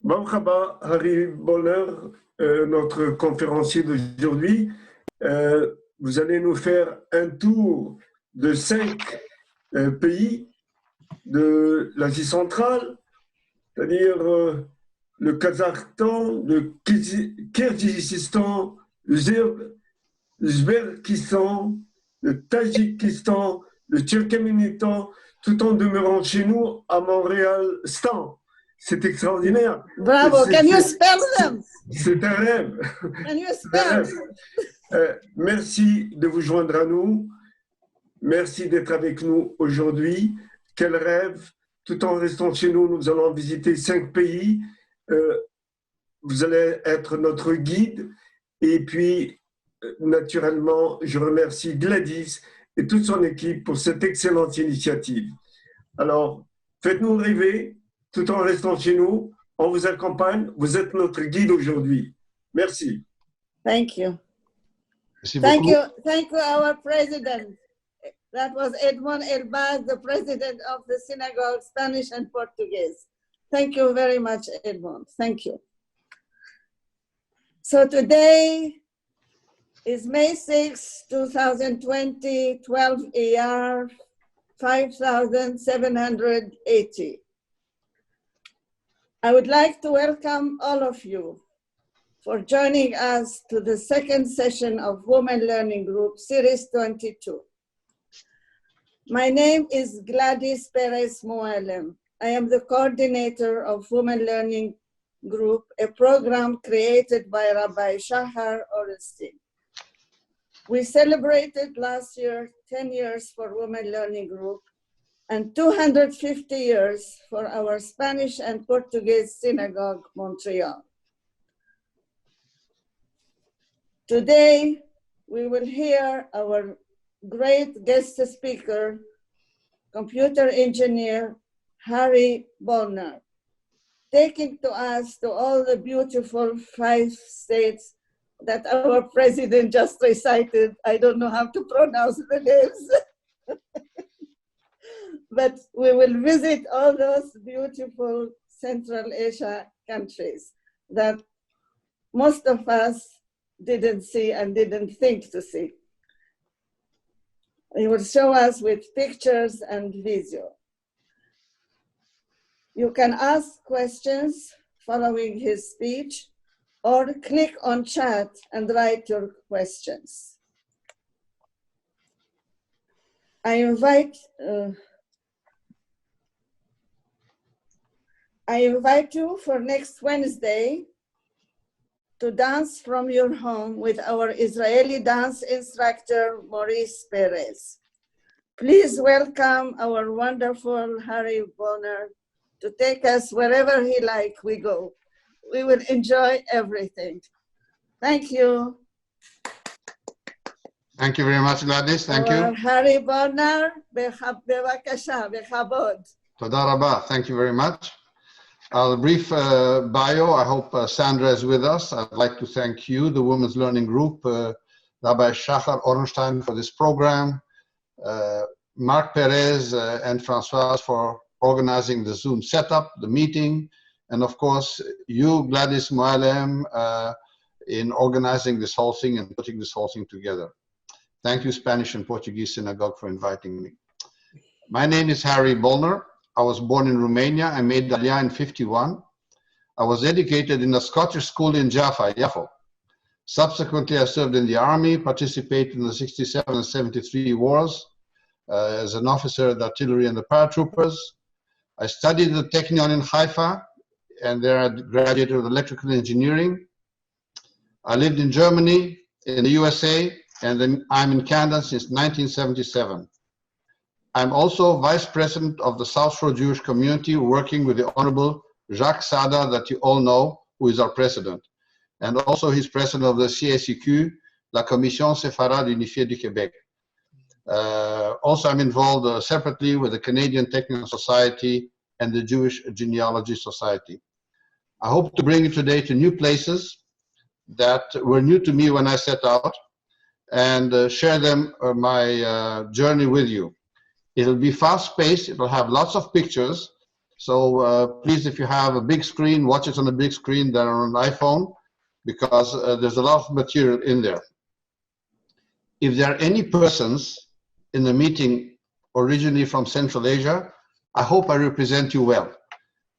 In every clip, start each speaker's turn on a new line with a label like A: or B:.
A: Marhaba, Harry Bolner, notre conférencier d'aujourd'hui. Vous allez nous faire un tour de 5 pays de l'Asie centrale, c'est-à-dire le Kazakhstan, le Kyrgyzstan, l'Uzbekistan, le Tajikistan, le Turkménistan, tout en demeurant chez nous à Montréal-Stan. C'est extraordinaire.
B: Bravo. Can you spell them?
A: C'est un rêve.
B: Can you spell?
A: Merci de vous joindre à nous. Merci d'être avec nous aujourd'hui. Quel rêve. Tout en restant chez nous, nous allons visiter 5 pays. Vous allez être notre guide. Et puis, naturellement, je remercie GLADYS et toute son équipe pour cette excellente initiative. Alors, faites-nous rêver. Tout en restant chez nous, on vous accompagne. Vous êtes notre guide aujourd'hui. Merci.
B: Thank you.
C: Merci
B: Thank
C: beaucoup.
B: you. Thank you, our president. That was Edmond Elbaz, the president of the synagogue, Spanish and Portuguese. Thank you very much, Edmond. Thank you. So today is May 6, 2020, 12 ER 5780. I would like to welcome all of you for joining us to the second session of Women Learning Group, Series 22. My name is GLADYS Perez MOOALLEM. I am the coordinator of Women Learning Group, a program created by Rabbi SCHACHAR ORENSTEIN. We celebrated last year 10 years for Women Learning Group and 250 years for our Spanish and Portuguese synagogue, Montreal. Today, we will hear our great guest speaker, computer engineer, Harry Bolner, taking to us to all the beautiful 5 states that our president just recited. I don't know how to pronounce the names. But we will visit all those beautiful Central Asia countries that most of us didn't see and didn't think to see. He will show us with pictures and video. You can ask questions following his speech or click on chat and write your questions. I invite you for next Wednesday to dance from your home with our Israeli dance instructor, Maurice Perez. Please welcome our wonderful Harry Bolner to take us wherever he likes we go. We will enjoy everything. Thank you.
C: Thank you very much, GLADYS. Thank you.
B: Harry Bolner, bevakasha, bechabod.
C: Toda rabba. Thank you very much. A brief bio. I hope Sandra is with us. I'd like to thank you, the Women's Learning Group, Rabbi SCHACHAR ORENSTEIN for this program, Mark Perez and Françoise for organizing the Zoom setup, the meeting, and of course, you, GLADYS MOOALLEM, in organizing this whole thing and putting this whole thing together. Thank you, Spanish and Portuguese Synagogue, for inviting me. My name is Harry Bolner. I was born in Romania. I made Aliyah in 1951. I was educated in a Scottish school in Jaffa, Yafo. Subsequently, I served in the army, participated in the 67 and 73 wars as an officer of the artillery and the paratroopers. I studied at the Technion in Haifa, and there I graduated with electrical engineering. I lived in Germany, in the USA, and then I'm in Canada since 1977. I'm also vice president of the South Shore Jewish community, working with the Honorable Jacques Sada, that you all know, who is our president. And also he's president of the CSUQ, La Commission Séfarade Unifiée du Québec. Also, I'm involved separately with the Canadian Technical Society and the Jewish Genealogy Society. I hope to bring you today to new places that were new to me when I set out and share them my journey with you. It'll be fast-paced, it'll have lots of pictures, So please, if you have a big screen, watch it on a big screen than on an iPhone, because there's a lot of material in there. If there are any persons in the meeting originally from Central Asia, I hope I represent you well,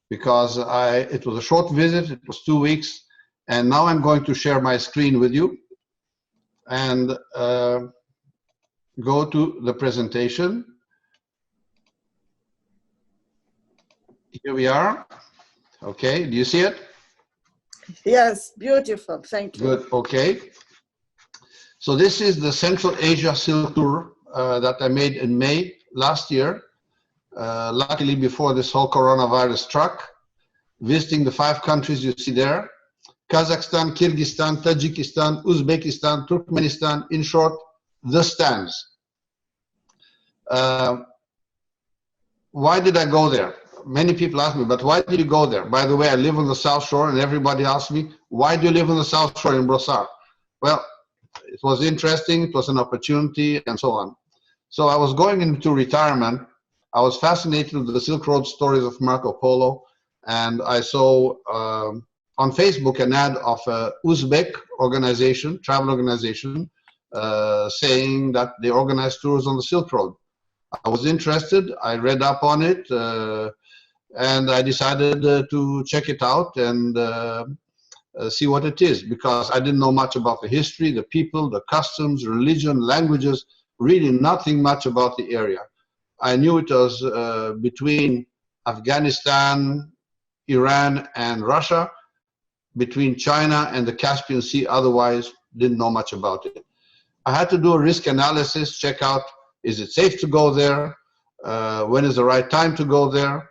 C: because it was a short visit, it was 2 weeks, and now I'm going to share my screen with you and go to the presentation. Here we are. Okay, do you see it?
B: Yes, beautiful, thank you.
C: Good, okay. So this is the Central Asia Silk Tour that I made in May last year, luckily before this whole coronavirus struck, visiting the 5 countries you see there: Kazakhstan, Kyrgyzstan, Tajikistan, Uzbekistan, Turkmenistan, in short, the stands. Why did I go there? Many people ask me, but why did you go there? By the way, I live on the South Shore, and everybody asks me, why do you live on the South Shore in Brossard? Well, it was interesting, it was an opportunity, and so on. So I was going into retirement. I was fascinated with the Silk Road stories of Marco Polo, and I saw on Facebook an ad of a Uzbek organization, travel organization, saying that they organize tours on the Silk Road. I was interested, I read up on it, and I decided to check it out and see what it is, because I didn't know much about the history, the people, the customs, religion, languages, really nothing much about the area. I knew it was between Afghanistan, Iran, and Russia, between China and the Caspian Sea, otherwise didn't know much about it. I had to do a risk analysis, check out, is it safe to go there? When is the right time to go there?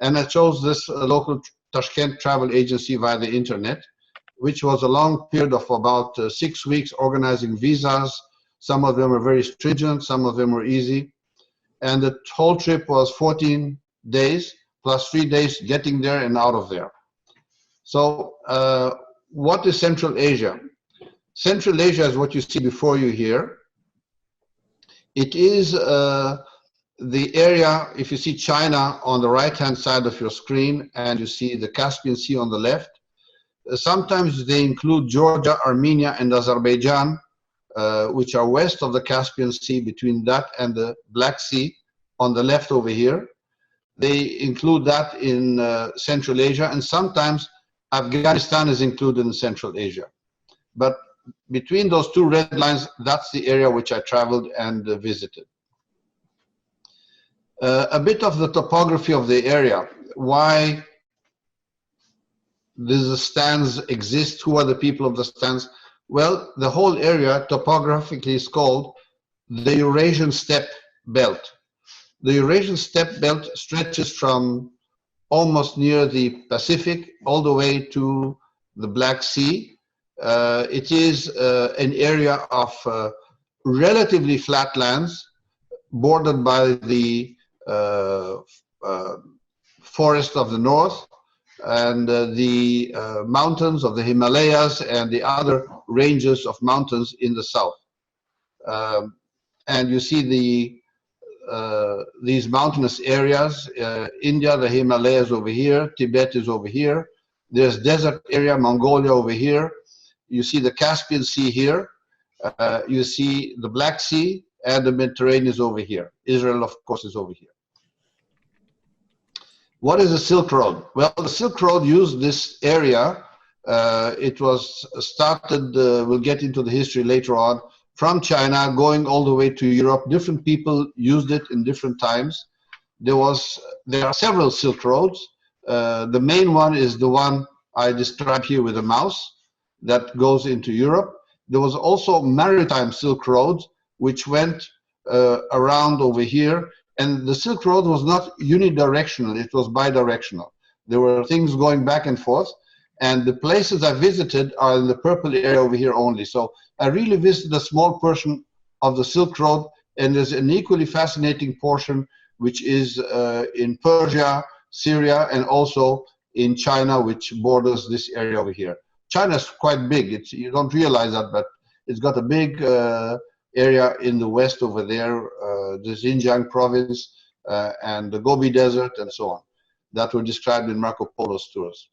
C: And I chose this local Tashkent travel agency via the internet, which was a long period of about 6 weeks organizing visas. Some of them were very stringent, some of them were easy. And the whole trip was 14 days, plus 3 days getting there and out of there. So what is Central Asia? Central Asia is what you see before you here. It is the area, if you see China on the right-hand side of your screen and you see the Caspian Sea on the left, sometimes they include Georgia, Armenia, and Azerbaijan, which are west of the Caspian Sea, between that and the Black Sea on the left over here. They include that in Central Asia, and sometimes Afghanistan is included in Central Asia. But between those 2 red lines, that's the area which I traveled and visited. A bit of the topography of the area, why these stands exist, who are the people of the stands? Well, the whole area topographically is called the Eurasian Steppe Belt. The Eurasian Steppe Belt stretches from almost near the Pacific all the way to the Black Sea. It is an area of relatively flat lands bordered by the forest of the north and the mountains of the Himalayas and the other ranges of mountains in the south. And you see these mountainous areas, India, the Himalayas over here, Tibet is over here, there's desert area, Mongolia over here, you see the Caspian Sea here, you see the Black Sea, and the Mediterranean is over here. Israel, of course, is over here. What is the Silk Road? Well, the Silk Road used this area. It was started, we'll get into the history later on, from China going all the way to Europe. Different people used it in different times. There are several Silk Roads. The main one is the one I describe here with a mouse that goes into Europe. There was also maritime Silk Roads, which went around over here. And the Silk Road was not unidirectional, it was bidirectional. There were things going back and forth. And the places I visited are in the purple area over here only. So I really visited a small portion of the Silk Road, and there's an equally fascinating portion which is in Persia, Syria, and also in China, which borders this area over here. China's quite big. You don't realize that, but it's got a big area in the west over there, the Xinjiang province and the Gobi Desert and so on. that were described in Marco Polo's tours.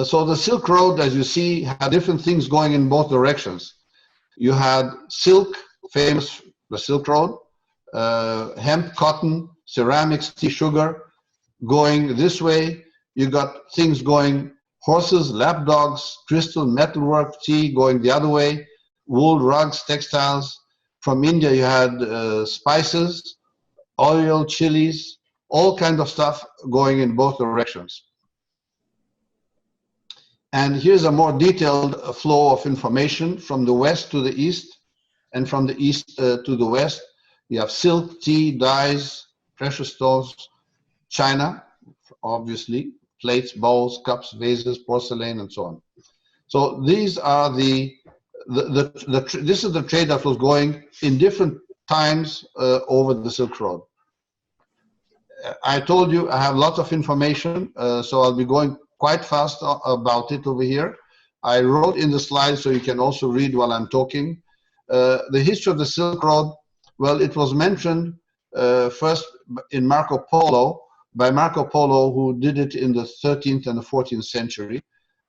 C: So the Silk Road, as you see, had different things going in both directions. You had silk, famous, the Silk Road, hemp, cotton, ceramics, tea, sugar, going this way. You got things going, horses, lapdogs, crystal, metalwork, tea, going the other way, wool, rugs, textiles. From India, you had spices, oil, chilies, all kinds of stuff going in both directions. And here's a more detailed flow of information from the west to the east, and from the east to the west. You have silk, tea, dyes, precious stones, china, obviously, plates, bowls, cups, vases, porcelain, and so on. So these are this is the trade that was going in different times over the Silk Road. I told you I have lots of information, so I'll be going quite fast about it over here. I wrote in the slides so you can also read while I'm talking. The history of the Silk Road, well, it was mentioned first in Marco Polo, by Marco Polo, who did it in the 13th and the 14th century.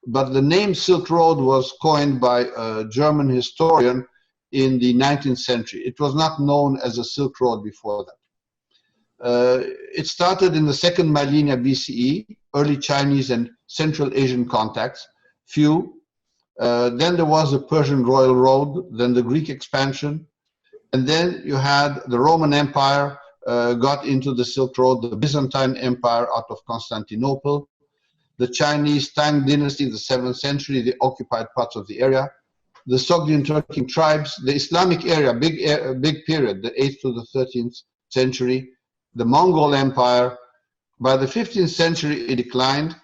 C: But the name Silk Road was coined by a German historian in the 19th century. It was not known as a Silk Road before that. It started in the second millennia BCE, early Chinese and Central Asian contacts, few. Then there was the Persian Royal Road, then the Greek expansion, and then you had the Roman Empire got into the Silk Road, the Byzantine Empire out of Constantinople, the Chinese Tang dynasty, the 7th century, they occupied parts of the area, the Sogdian Turkic tribes, the Islamic area, big period, the 8th to the 13th century, the Mongol Empire. By the 15th century, it declined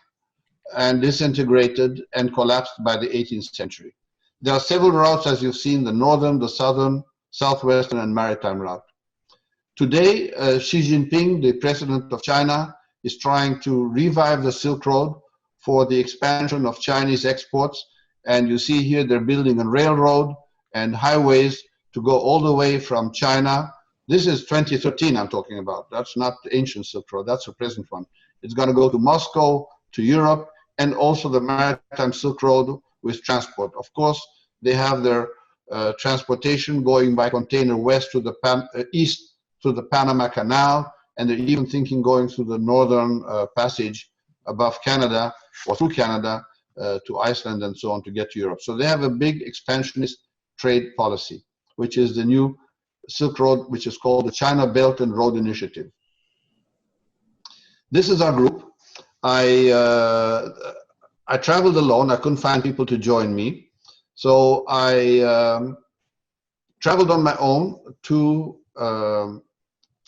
C: and disintegrated and collapsed by the 18th century. There are several routes, as you've seen, the northern, the southern, southwestern, and maritime route. Today, Xi Jinping, the president of China, is trying to revive the Silk Road for the expansion of Chinese exports. And you see here they're building a railroad and highways to go all the way from China. This is 2013 I'm talking about. That's not the ancient Silk Road, that's the present one. It's going to go to Moscow, to Europe, and also the maritime Silk Road with transport. Of course, they have their transportation going by container west to the east to the Panama Canal, and they're even thinking going through the northern passage above Canada or through Canada to Iceland and so on to get to Europe. So they have a big expansionist trade policy, which is the new Silk Road, which is called the China Belt and Road Initiative. This is our group. I traveled alone. I couldn't find people to join me. So I traveled on my own to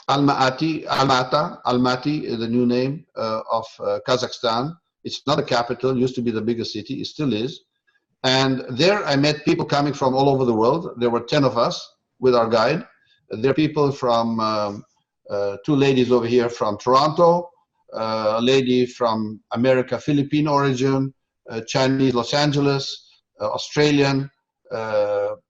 C: Almaty is the new name of Kazakhstan. It's not a capital, it used to be the biggest city, it still is. And there I met people coming from all over the world. There were 10 of us with our guide. There are people from, two ladies over here from Toronto, a lady from America, Philippine origin, Chinese, Los Angeles, Australian,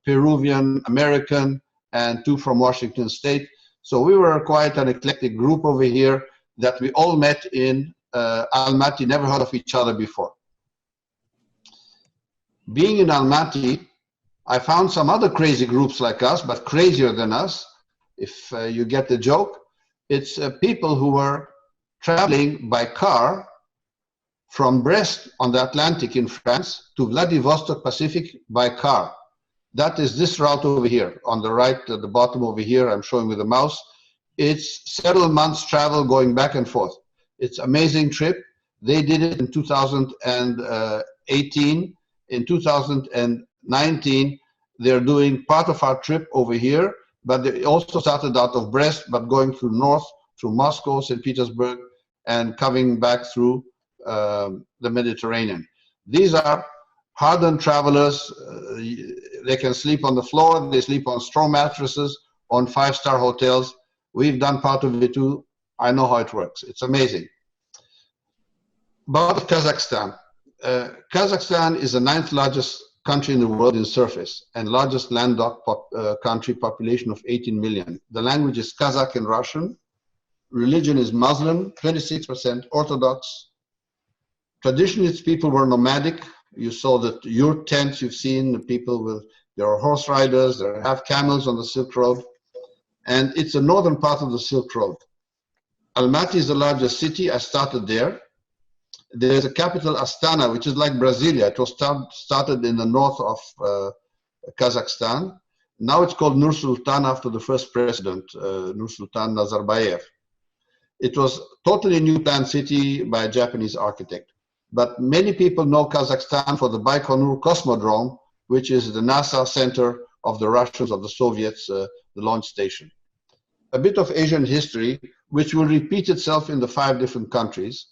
C: Peruvian, American, and two from Washington State. So we were quite an eclectic group over here that we all met in Almaty, never heard of each other before. Being in Almaty, I found some other crazy groups like us, but crazier than us, if you get the joke. It's people who were traveling by car from Brest on the Atlantic in France to Vladivostok Pacific by car. That is this route over here, on the right, at the bottom over here, I'm showing with the mouse. It's several months travel going back and forth. It's an amazing trip. They did it in 2018. In 2019, they're doing part of our trip over here, but they also started out of Brest, but going through north, through Moscow, St. Petersburg, and coming back through the Mediterranean. These are hardened travelers. They can sleep on the floor, they sleep on straw mattresses, on 5-star hotels. We've done part of it too. I know how it works. It's amazing. About Kazakhstan. Kazakhstan is the 9th largest country in the world in surface and largest landlocked country, population of 18 million. The language is Kazakh and Russian. religion is Muslim, 26% Orthodox. Traditionally, its people were nomadic. You saw that your tents you've seen, the people with, there are horse riders, there have camels on the Silk Road. And it's the northern part of the Silk Road. Almaty is the largest city. I started there. There's a capital, Astana, which is like Brasilia. It was started in the north of Kazakhstan. Now it's called Nur Sultan after the first president, Nur Sultan Nazarbayev. It was totally new planned city by a Japanese architect. But many people know Kazakhstan for the Baikonur Cosmodrome, which is the NASA center of the Russians, of the Soviets, the launch station. A bit of Asian history, which will repeat itself in the 5 different countries.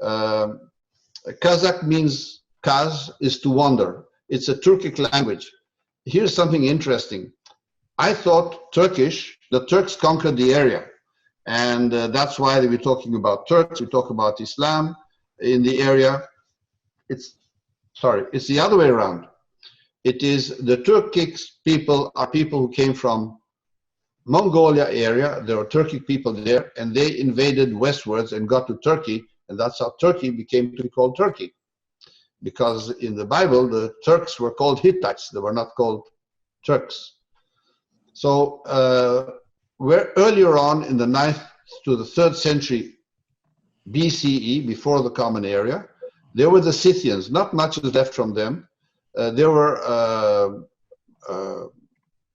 C: Kazakh means Kaz is to wander. It's a Turkic language. Here's something interesting. I thought Turkish, the Turks conquered the area. And that's why we're talking about Turks, we talk about Islam in the area. It's the other way around. It is the Turkic people are people who came from Mongolia area. There were Turkic people there, and they invaded westwards and got to Turkey, and that's how Turkey became to be called Turkey. Because in the Bible, the Turks were called Hittites. They were not called Turks. So where earlier on in the 9th to the 3rd century BCE, before the Common Area, there were the Scythians. Not much is left from them. There were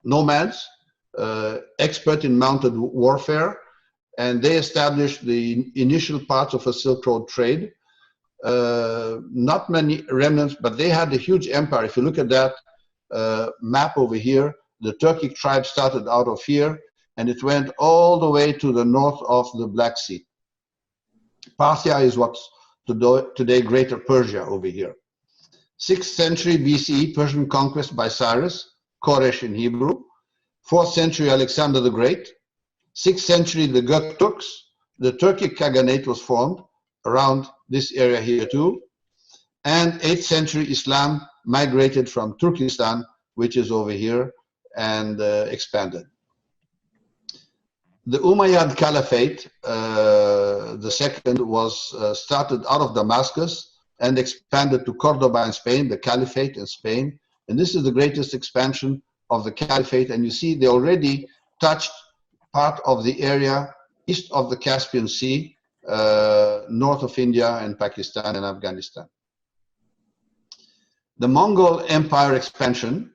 C: nomads, expert in mounted warfare, and they established the initial parts of a Silk Road trade. Not many remnants, but they had a huge empire. If you look at that map over here, the Turkic tribe started out of here, and it went all the way to the north of the Black Sea. Parthia is what's today Greater Persia over here. 6th century BCE, Persian conquest by Cyrus, Koresh in Hebrew. 4th century, Alexander the Great. 6th century, the Gökturks. The Turkic Khaganate was formed around this area here too. And 8th century, Islam migrated from Turkestan, which is over here, and expanded. The Umayyad Caliphate, the second, was started out of Damascus and expanded to Cordoba in Spain, the Caliphate in Spain. And this is the greatest expansion of the Caliphate. And you see they already touched part of the area east of the Caspian Sea, north of India and Pakistan and Afghanistan. The Mongol Empire expansion,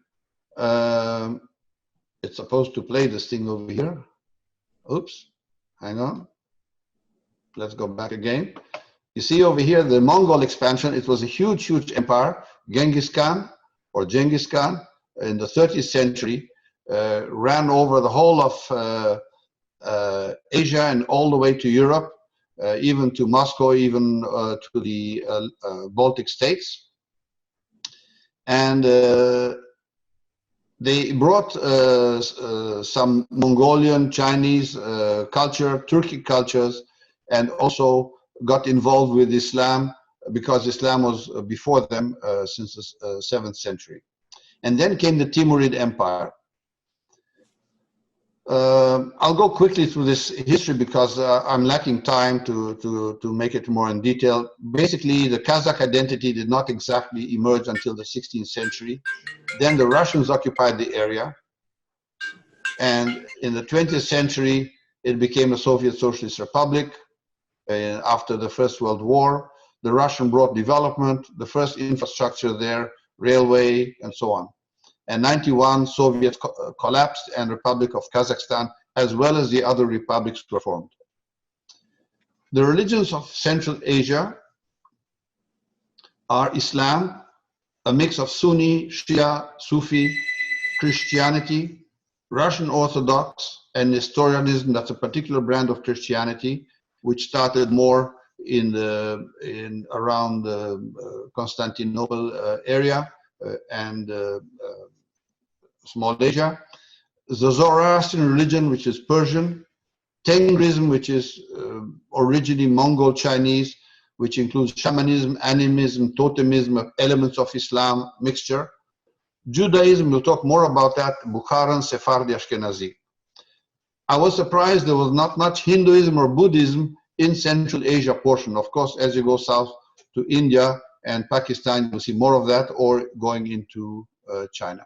C: it's supposed to play this thing over here. Oops, hang on. Let's go back again. You see over here, the Mongol expansion, it was a huge, huge empire. Genghis Khan, or Genghis Khan, in the 30th century, ran over the whole of Asia and all the way to Europe, even to Moscow, even to the Baltic states. And they brought some Mongolian, Chinese culture, Turkic cultures, and also got involved with Islam because Islam was before them since the 7th century. And then came the Timurid Empire. I'll go quickly through this history because I'm lacking time to make it more in detail. Basically, the Kazakh identity did not exactly emerge until the 16th century. Then the Russians occupied the area. And in the 20th century, it became a Soviet Socialist Republic. After the First World War, the Russian brought development, the first infrastructure there, railway, and so on. And 91, Soviet collapsed and Republic of Kazakhstan, as well as the other republics, were formed. The religions of Central Asia are Islam, a mix of Sunni, Shia, Sufi, Christianity, Russian Orthodox, and Nestorianism. That's a particular brand of Christianity, which started more around the Constantinople area and Small Asia. The Zoroastrian religion, which is Persian. Tengrism, which is originally Mongol Chinese, which includes shamanism, animism, totemism, elements of Islam mixture. Judaism, we'll talk more about that, Bukharan, Sephardi, Ashkenazi. I was surprised there was not much Hinduism or Buddhism in Central Asia portion. Of course, as you go south to India and Pakistan, you'll see more of that, or going into China.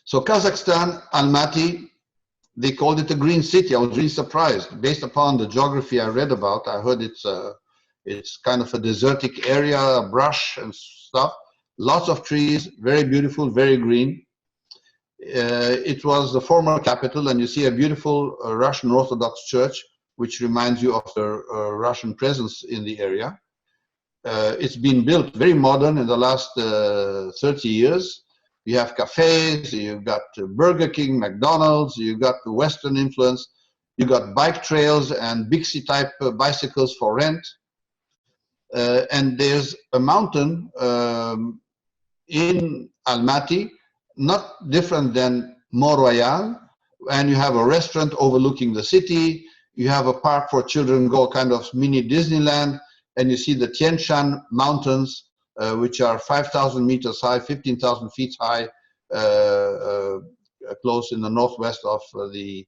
C: So Kazakhstan, Almaty, they called it a green city. I was really surprised. Based upon the geography I read about, I heard it's kind of a desertic area, brush and stuff. Lots of trees, very beautiful, very green. It was the former capital, and you see a beautiful Russian Orthodox church, which reminds you of the Russian presence in the area. It's been built very modern in the last 30 years. You have cafes, you've got Burger King, McDonald's, you've got the Western influence, you've got bike trails and Bixi type bicycles for rent. And there's a mountain in Almaty, not different than Mont Royal, and you have a restaurant overlooking the city. You have a park for children, go kind of mini Disneyland, and you see the Tian Shan Mountains, which are 5,000 meters high, 15,000 feet high, close in the northwest of the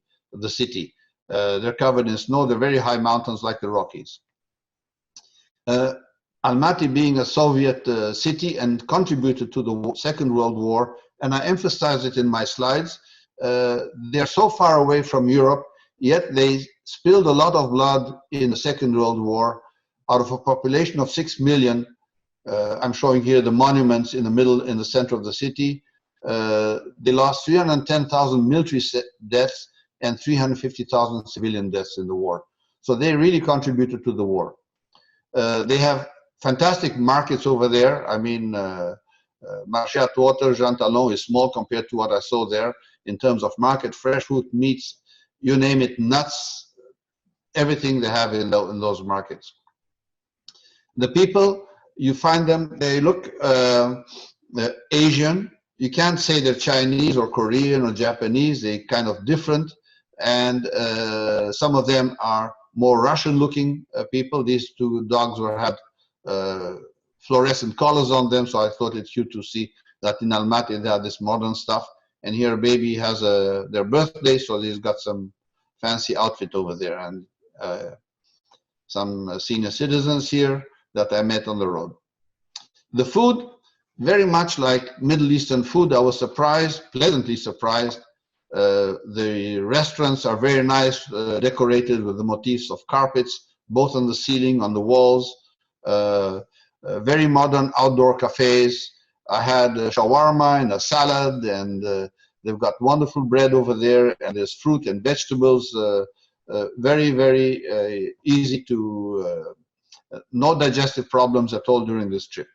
C: city. They're covered in snow. They're very high mountains like the Rockies. Almaty being a Soviet city and contributed to the Second World War, and I emphasize it in my slides, they're so far away from Europe, yet they spilled a lot of blood in the Second World War. Out of a population of 6 million, I'm showing here the monuments in the middle, in the center of the city. They lost 310,000 military deaths and 350,000 civilian deaths in the war. So they really contributed to the war. They have fantastic markets over there. I mean, Marché à Water, Jean Talon is small compared to what I saw there in terms of market, fresh fruit, meats, you name it, nuts, everything they have in those markets. The people, you find them, they look Asian. You can't say they're Chinese or Korean or Japanese. They're kind of different. And some of them are more Russian looking people. These two dogs had fluorescent colors on them. So I thought it's cute to see that in Almaty they have this modern stuff. And here baby has their birthday. So he's got some fancy outfit over there. And some senior citizens here that I met on the road. The food, very much like Middle Eastern food. I was surprised, pleasantly surprised. The restaurants are very nice, decorated with the motifs of carpets, both on the ceiling, on the walls. Very modern outdoor cafes. I had shawarma and a salad, and they've got wonderful bread over there, and there's fruit and vegetables. Very, very easy to, no digestive problems at all during this trip.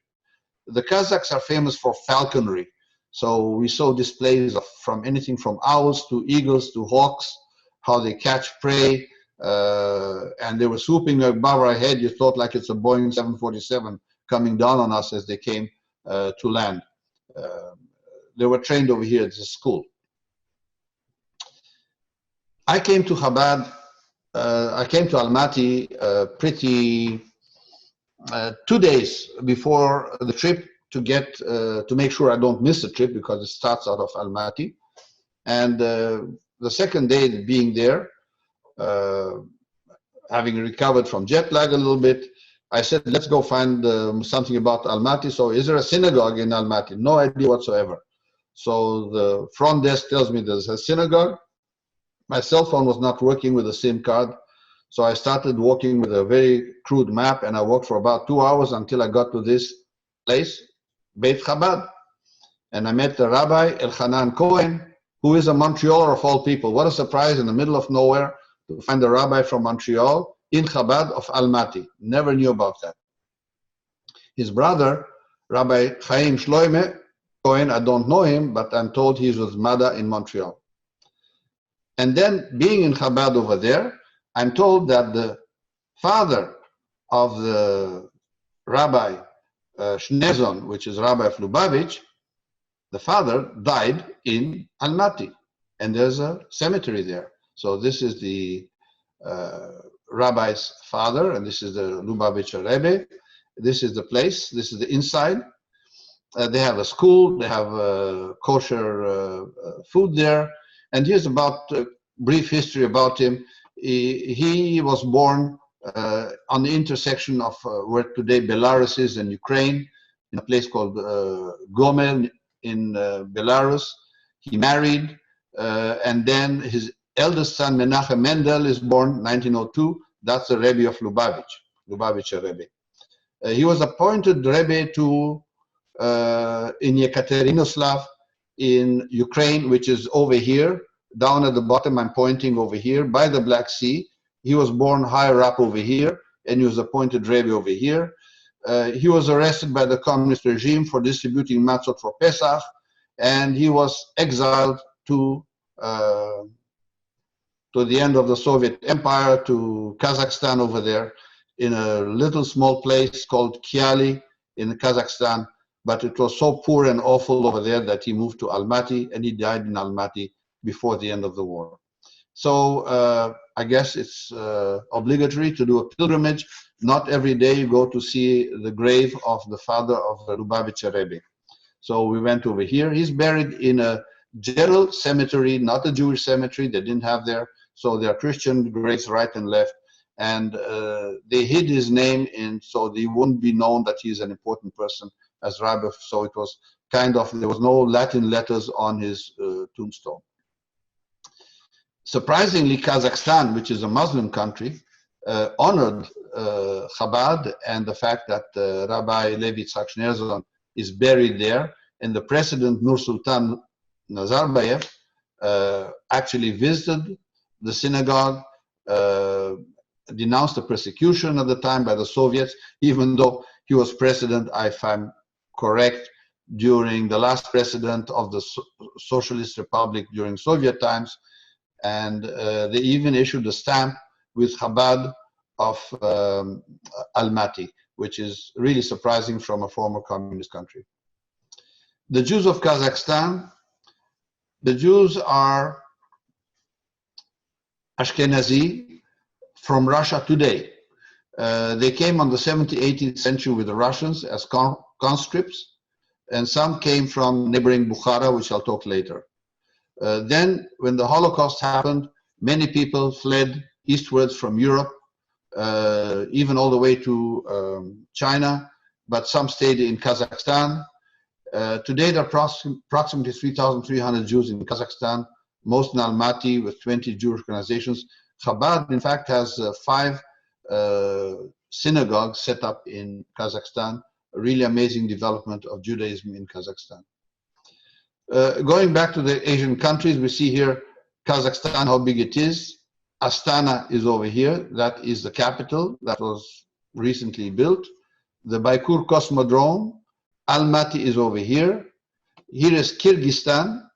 C: The Kazakhs are famous for falconry. So we saw displays of from anything from owls to eagles to hawks, how they catch prey, and they were swooping above our head. You thought like it's a Boeing 747 coming down on us as they came to land. They were trained over here at the school. I came to Chabad, I came to Almaty pretty 2 days before the trip to get to make sure I don't miss the trip because it starts out of Almaty. And the second day being there, having recovered from jet lag a little bit, I said, let's go find something about Almaty. So is there a synagogue in Almaty? No idea whatsoever. So the front desk tells me there's a synagogue. My cell phone was not working with a SIM card. So I started walking with a very crude map, and I walked for about 2 hours until I got to this place, Beit Chabad. And I met the Rabbi Elchanan Cohen, who is a Montrealer of all people. What a surprise in the middle of nowhere to find a rabbi from Montreal in Chabad of Almaty. Never knew about that. His brother, Rabbi Chaim Shloime Cohen, I don't know him, but I'm told he's with Mada in Montreal. And then being in Chabad over there, I'm told that the father of the Rabbi Shnezon, which is Rabbi of Lubavitch, the father died in Almaty, and there's a cemetery there. So this is the rabbi's father, and this is the Lubavitcher Rebbe. This is the place, this is the inside. They have a school, they have kosher food there, and here's about brief history about him. He was born on the intersection of where today Belarus is and Ukraine, in a place called Gomel in Belarus. He married, and then his eldest son Menachem Mendel is born 1902. That's the Rebbe of Lubavitcher Rebbe. He was appointed Rebbe to in Yekaterinoslav in Ukraine, which is over here, down at the bottom. I'm pointing over here by the Black Sea. He was born higher up over here, and he was appointed Rebbe over here. He was arrested by the communist regime for distributing matzot for Pesach, and he was exiled to the end of the Soviet Empire, to Kazakhstan over there, in a little small place called Kyali in Kazakhstan. But it was so poor and awful over there that he moved to Almaty, and he died in Almaty before the end of the war. So I guess it's obligatory to do a pilgrimage. Not every day you go to see the grave of the father of the Lubavitcher Rebbe. So we went over here. He's buried in a general cemetery, not a Jewish cemetery. They didn't have there. So there are Christian graves right and left. And they hid his name in so he wouldn't be known that he's an important person as Rabbi. So it was kind of, there was no Latin letters on his tombstone. Surprisingly, Kazakhstan, which is a Muslim country, honored Chabad and the fact that Rabbi Levi Yitzhak Schneerson is buried there. And the president, Nursultan Nazarbayev, actually visited the synagogue, denounced the persecution at the time by the Soviets, even though he was president, if I'm correct, during the last president of the Socialist Republic during Soviet times. And they even issued a stamp with Chabad of Almaty, which is really surprising from a former communist country. The Jews of Kazakhstan, the Jews are Ashkenazi from Russia today. They came on the 17th, 18th century with the Russians as conscripts, and some came from neighboring Bukhara, which I'll talk later. Then, when the Holocaust happened, many people fled eastwards from Europe, even all the way to China, but some stayed in Kazakhstan. Today, there are approximately 3,300 Jews in Kazakhstan, most in Almaty with 20 Jewish organizations. Chabad, in fact, has 5 synagogues set up in Kazakhstan, a really amazing development of Judaism in Kazakhstan. Going back to the Asian countries, we see here Kazakhstan, how big it is. Astana is over here. That is the capital that was recently built. The Baikur Cosmodrome. Almaty is over here. Here is Kyrgyzstan.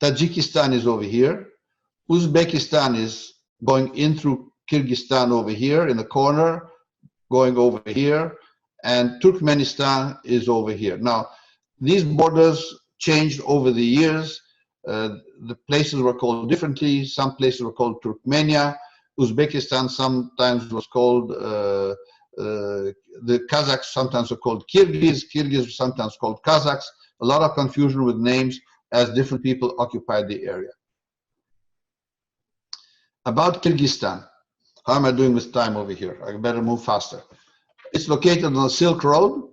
C: Tajikistan is over here. Uzbekistan is going in through Kyrgyzstan over here in the corner, going over here. And Turkmenistan is over here. Now, these borders changed over the years. The places were called differently. Some places were called Turkmenia. Uzbekistan sometimes was called, the Kazakhs sometimes were called Kyrgyz. Kyrgyz sometimes called Kazakhs. A lot of confusion with names as different people occupied the area. About Kyrgyzstan. How am I doing with time over here? I better move faster. It's located on the Silk Road.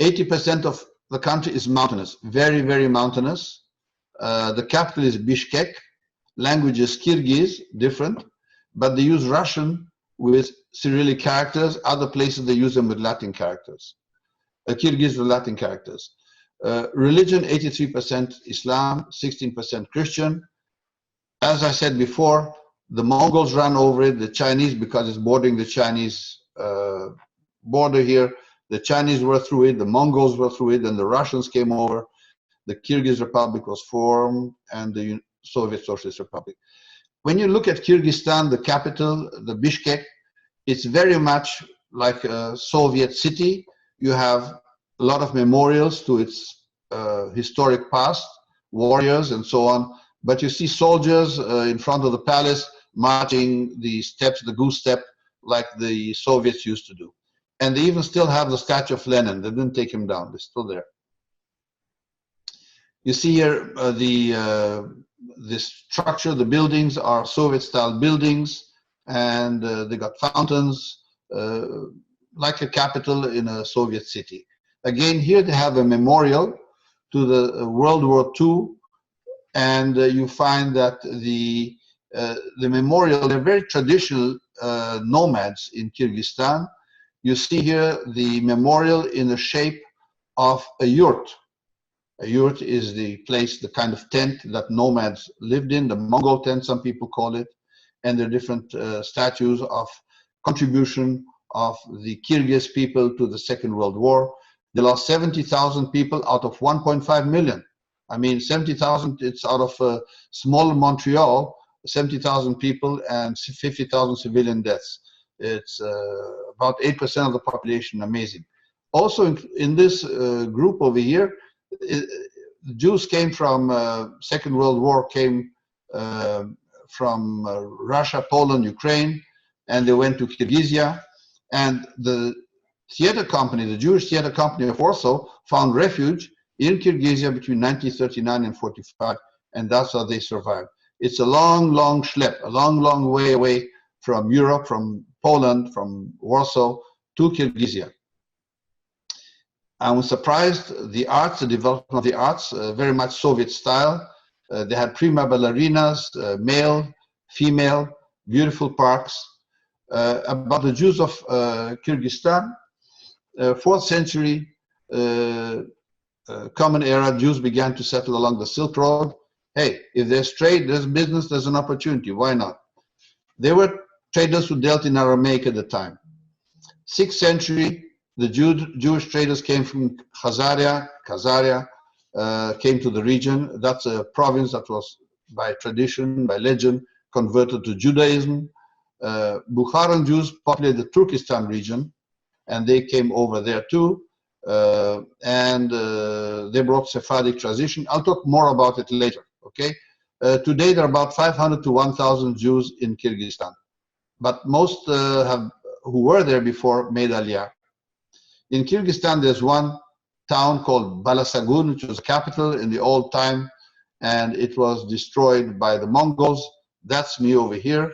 C: 80% of the country is mountainous, very, very mountainous. The capital is Bishkek. Language is Kyrgyz, different, but they use Russian with Cyrillic characters. Other places they use them with Latin characters. Kyrgyz with Latin characters. Religion, 83% Islam, 16% Christian. As I said before, the Mongols ran over it, the Chinese, because it's bordering the Chinese border here. The Chinese were through it, the Mongols were through it, and the Russians came over. The Kyrgyz Republic was formed, and the Soviet Socialist Republic. When you look at Kyrgyzstan, the capital, the Bishkek, it's very much like a Soviet city. You have a lot of memorials to its historic past, warriors and so on. But you see soldiers in front of the palace marching the steps, the goose step, like the Soviets used to do. And they even still have the statue of Lenin. They didn't take him down. They're still there. You see here the this structure, the buildings are Soviet-style buildings, and they got fountains, like a capital in a Soviet city. Again, here they have a memorial to the World War II, and you find that the memorial, they're very traditional nomads in Kyrgyzstan. You see here the memorial in the shape of a yurt. A yurt is the place, the kind of tent that nomads lived in, the Mongol tent, some people call it, and there are different statues of contribution of the Kyrgyz people to the Second World War. They lost 70,000 people out of 1.5 million. I mean, 70,000, it's out of small Montreal, 70,000 people and 50,000 civilian deaths. It's about 8% of the population, amazing. Also in this group over here, Jews came from Second World War, came from Russia, Poland, Ukraine, and they went to Kyrgyzstan. And the theater company, the Jewish theater company of Warsaw, found refuge in Kyrgyzstan between 1939 and 45, and that's how they survived. It's a long, long schlep, a long, long way away from Europe, from Poland, from Warsaw to Kyrgyzstan. I was surprised, the arts, the development of the arts, very much Soviet style. They had prima ballerinas, male, female, beautiful parks. About the Jews of Kyrgyzstan, 4th century, Common Era, Jews began to settle along the Silk Road. Hey, if there's trade, there's business, there's an opportunity, why not? They were traders who dealt in Aramaic at the time. 6th century, the Jewish traders came from Khazaria, came to the region. That's a province that was, by tradition, by legend, converted to Judaism. Bukharan Jews populated the Turkestan region, and they came over there too. They brought Sephardic tradition. I'll talk more about it later, okay? Today, there are about 500 to 1,000 Jews in Kyrgyzstan, but most who were there before made Aliyah. In Kyrgyzstan, there's one town called Balasugun, which was the capital in the old time, and it was destroyed by the Mongols. That's me over here.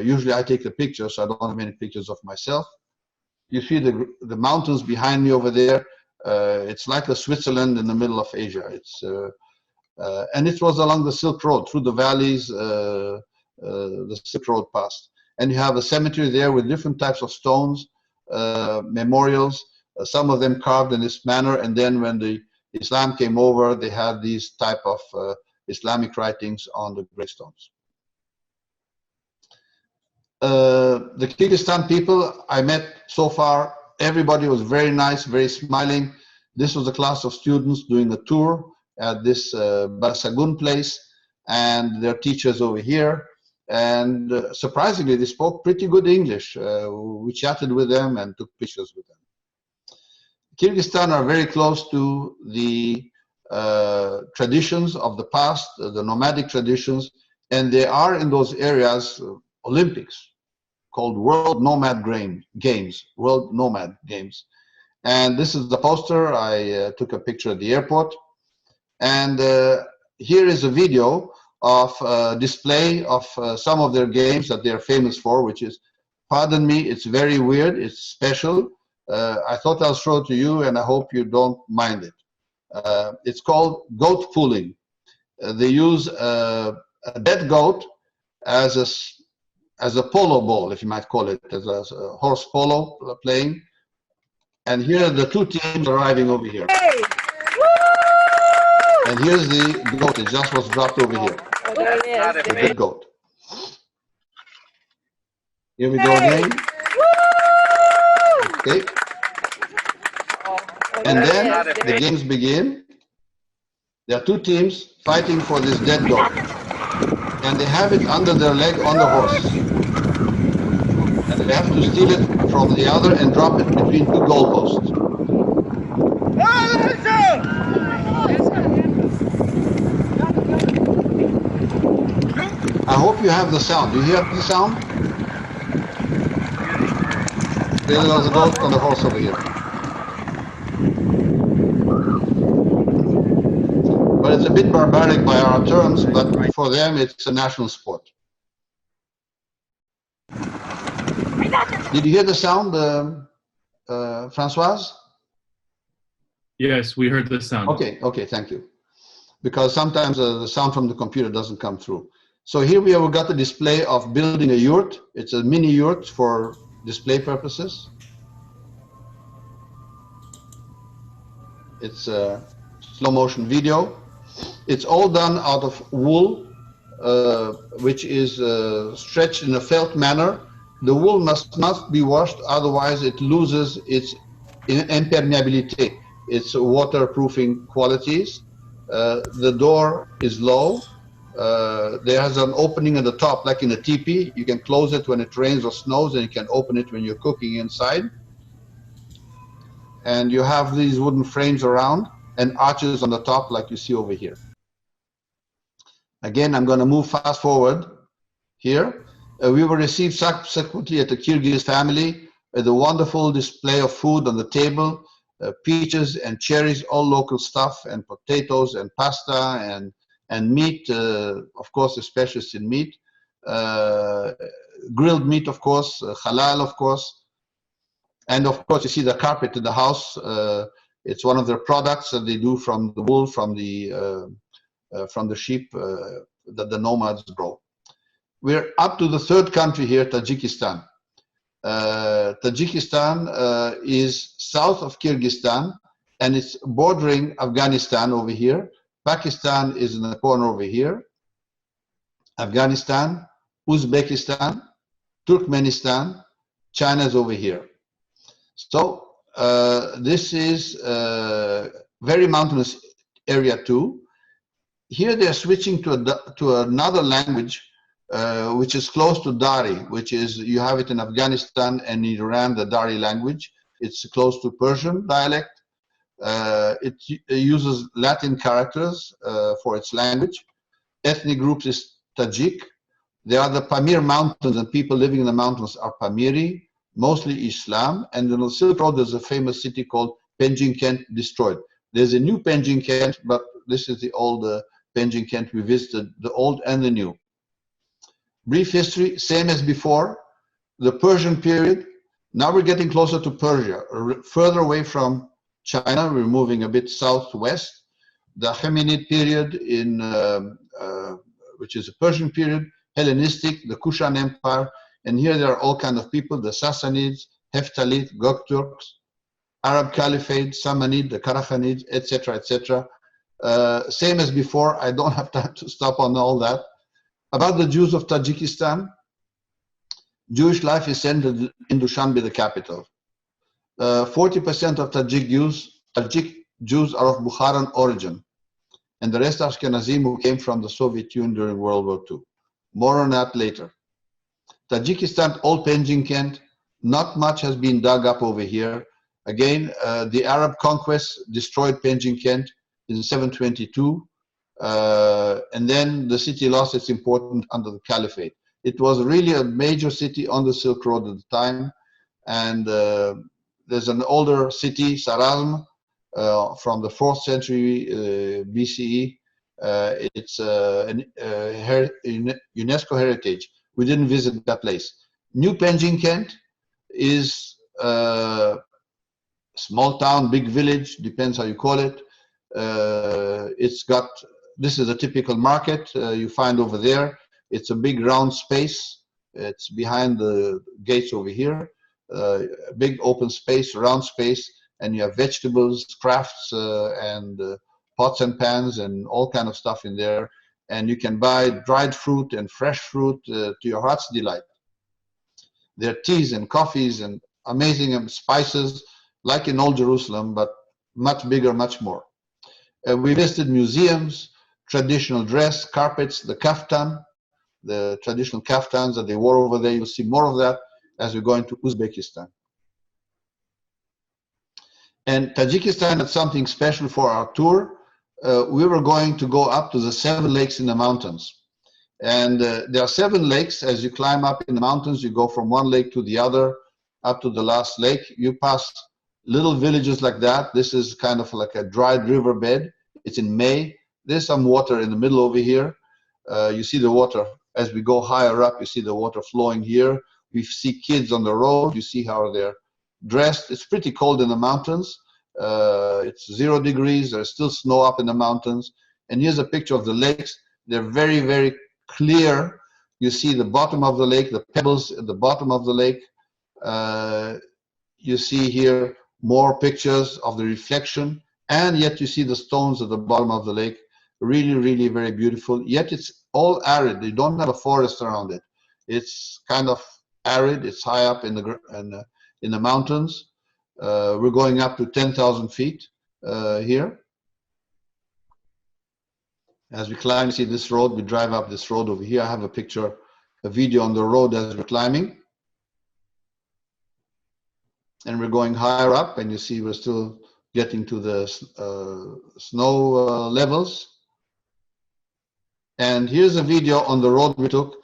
C: Usually I take the pictures, so I don't have many pictures of myself. You see the mountains behind me over there. It's like a Switzerland in the middle of Asia. It's and it was along the Silk Road, through the valleys, the Silk Road passed. And you have a cemetery there with different types of stones, memorials, some of them carved in this manner. And then when the Islam came over, they had these type of Islamic writings on the gravestones. The Kyrgyzstan people I met so far, everybody was very nice, very smiling. This was a class of students doing a tour at this Balasugun place, and their teachers over here. And surprisingly, they spoke pretty good English. We chatted with them and took pictures with them. Kyrgyzstan are very close to the traditions of the past, the nomadic traditions, and they are in those areas Olympics called World Nomad Games, World Nomad Games. And this is the poster. I took a picture at the airport. And here is a video of display of some of their games that they're famous for, which is, pardon me, it's very weird, it's special. I thought I'll show it to you, and I hope you don't mind it. It's called goat pulling. They use a dead goat as a polo ball, if you might call it, as a horse polo playing. And here are the two teams arriving over here.
B: Hey.
C: And here's the goat, it just was dropped over here. The dead goat. Here we go again. Okay. And then the games begin. There are two teams fighting for this dead goat. And they have it under their leg on the horse. And they have to steal it from the other and drop it between two goalposts. I hope you have the sound. Do you hear the sound? There's a goat on the horse over here. But it's a bit barbaric by our terms, but for them it's a national sport. Did you hear the sound, Francoise?
D: Yes, we heard the sound.
C: Okay, okay, thank you. Because sometimes the sound from the computer doesn't come through. So here we have got the display of building a yurt. It's a mini yurt for display purposes. It's a slow motion video. It's all done out of wool, which is stretched in a felt manner. The wool must not be washed, otherwise it loses its impermeability, its waterproofing qualities. The door is low. There has an opening at the top, like in a teepee. You can close it when it rains or snows, and you can open it when you're cooking inside. And you have these wooden frames around and arches on the top, like you see over here. Again, I'm going to move fast forward here. We were received subsequently at the Kyrgyz family with a wonderful display of food on the table, peaches and cherries, all local stuff, and potatoes and pasta and meat, of course, a specialist in meat, grilled meat, of course, halal, of course. And of course, you see the carpet in the house. It's one of their products that they do from the wool, from the sheep that the nomads grow. We're up to the third country here, Tajikistan. Tajikistan is south of Kyrgyzstan, and it's bordering Afghanistan over here. Pakistan is in the corner over here. Afghanistan, Uzbekistan, Turkmenistan, China is over here. So this is a very mountainous area too. Here they are switching to another language which is close to Dari, which is, you have it in Afghanistan and Iran, the Dari language. It's close to Persian dialect. It uses Latin characters for its language. Ethnic groups is Tajik. There are the Pamir Mountains, and people living in the mountains are Pamiri, mostly Islam. And on the Silk Road, there's a famous city called Penjing Kent, destroyed. There's a new Penjing Kent, but this is the old Penjing Kent we visited, the old and the new. Brief history, same as before, the Persian period. Now we're getting closer to Persia, further away from China. We're moving a bit southwest. The Achaemenid period, which is a Persian period, Hellenistic, the Kushan Empire, and here there are all kinds of people, the Sassanids, Hephtalid, Gokturks, Arab Caliphate, Samanid, the Karakhanids, etc., etc. Same as before, I don't have time to stop on all that. About the Jews of Tajikistan, Jewish life is centered in Dushanbe, the capital. 40% of Tajik Jews are of Bukharan origin, and the rest are Ashkenazim who came from the Soviet Union during World War II. More on that later. Tajikistan, old Penjing Kent, not much has been dug up over here. Again, the Arab conquest destroyed Penjing Kent in 722. And then the city lost its importance under the Caliphate. It was really a major city on the Silk Road at the time. And there's an older city, Sarazm, from the 4th century BCE. It's a UNESCO heritage. We didn't visit that place. New Penjing Kent is a small town, big village, depends how you call it. It's got, this is a typical market you find over there. It's a big round space. It's behind the gates over here. Big open space, round space, and you have vegetables, crafts, and pots and pans and all kind of stuff in there. And you can buy dried fruit and fresh fruit to your heart's delight. There are teas and coffees and amazing spices, like in Old Jerusalem, but much bigger, much more. We visited museums, traditional dress, carpets, the kaftan, the traditional kaftans that they wore over there. You'll see more of that as we go into Uzbekistan. And Tajikistan had something special for our tour. We were going to go up to the 7 lakes in the mountains. And there are 7 lakes. As you climb up in the mountains, you go from one lake to the other, up to the last lake. You pass little villages like that. This is kind of like a dried riverbed. It's in May. there's some water in the middle over here. You see the water as we go higher up. You see the water flowing here. We see kids on the road. You see how they're dressed. It's pretty cold in the mountains. It's 0 degrees. There's still snow up in the mountains. And here's a picture of the lakes. They're very, very clear. You see the bottom of the lake, the pebbles at the bottom of the lake. You see here more pictures of the reflection, and yet you see the stones at the bottom of the lake. Really, really very beautiful. Yet it's all arid. You don't have a forest around it. It's kind of arid. It's high up in the mountains. We're going up to 10,000 feet here. As we climb, see this road. We drive up this road over here. I have a picture, a video on the road as we're climbing. And we're going higher up, and you see we're still getting to the snow levels. And here's a video on the road we took.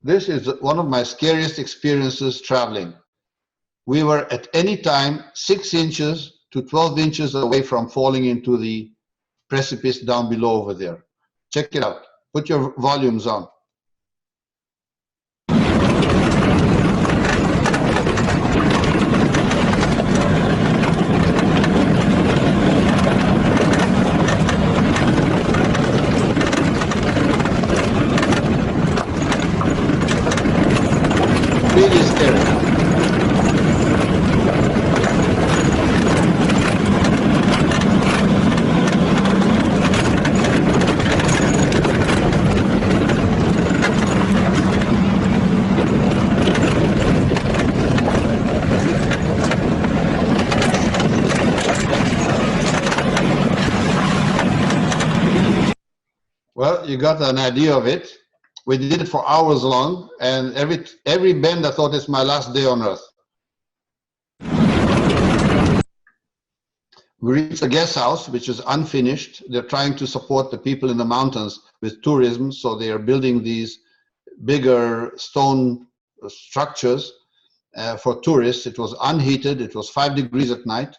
C: This is one of my scariest experiences traveling. We were at any time 6 inches to 12 inches away from falling into the precipice down below over there. Check it out. Put your volumes on. Really scary. Well, you got an idea of it. We did it for hours long, and every bend I thought it's my last day on earth. We reached a guest house, which is unfinished. They're trying to support the people in the mountains with tourism, so they are building these bigger stone structures for tourists. It was unheated. It was 5 degrees at night.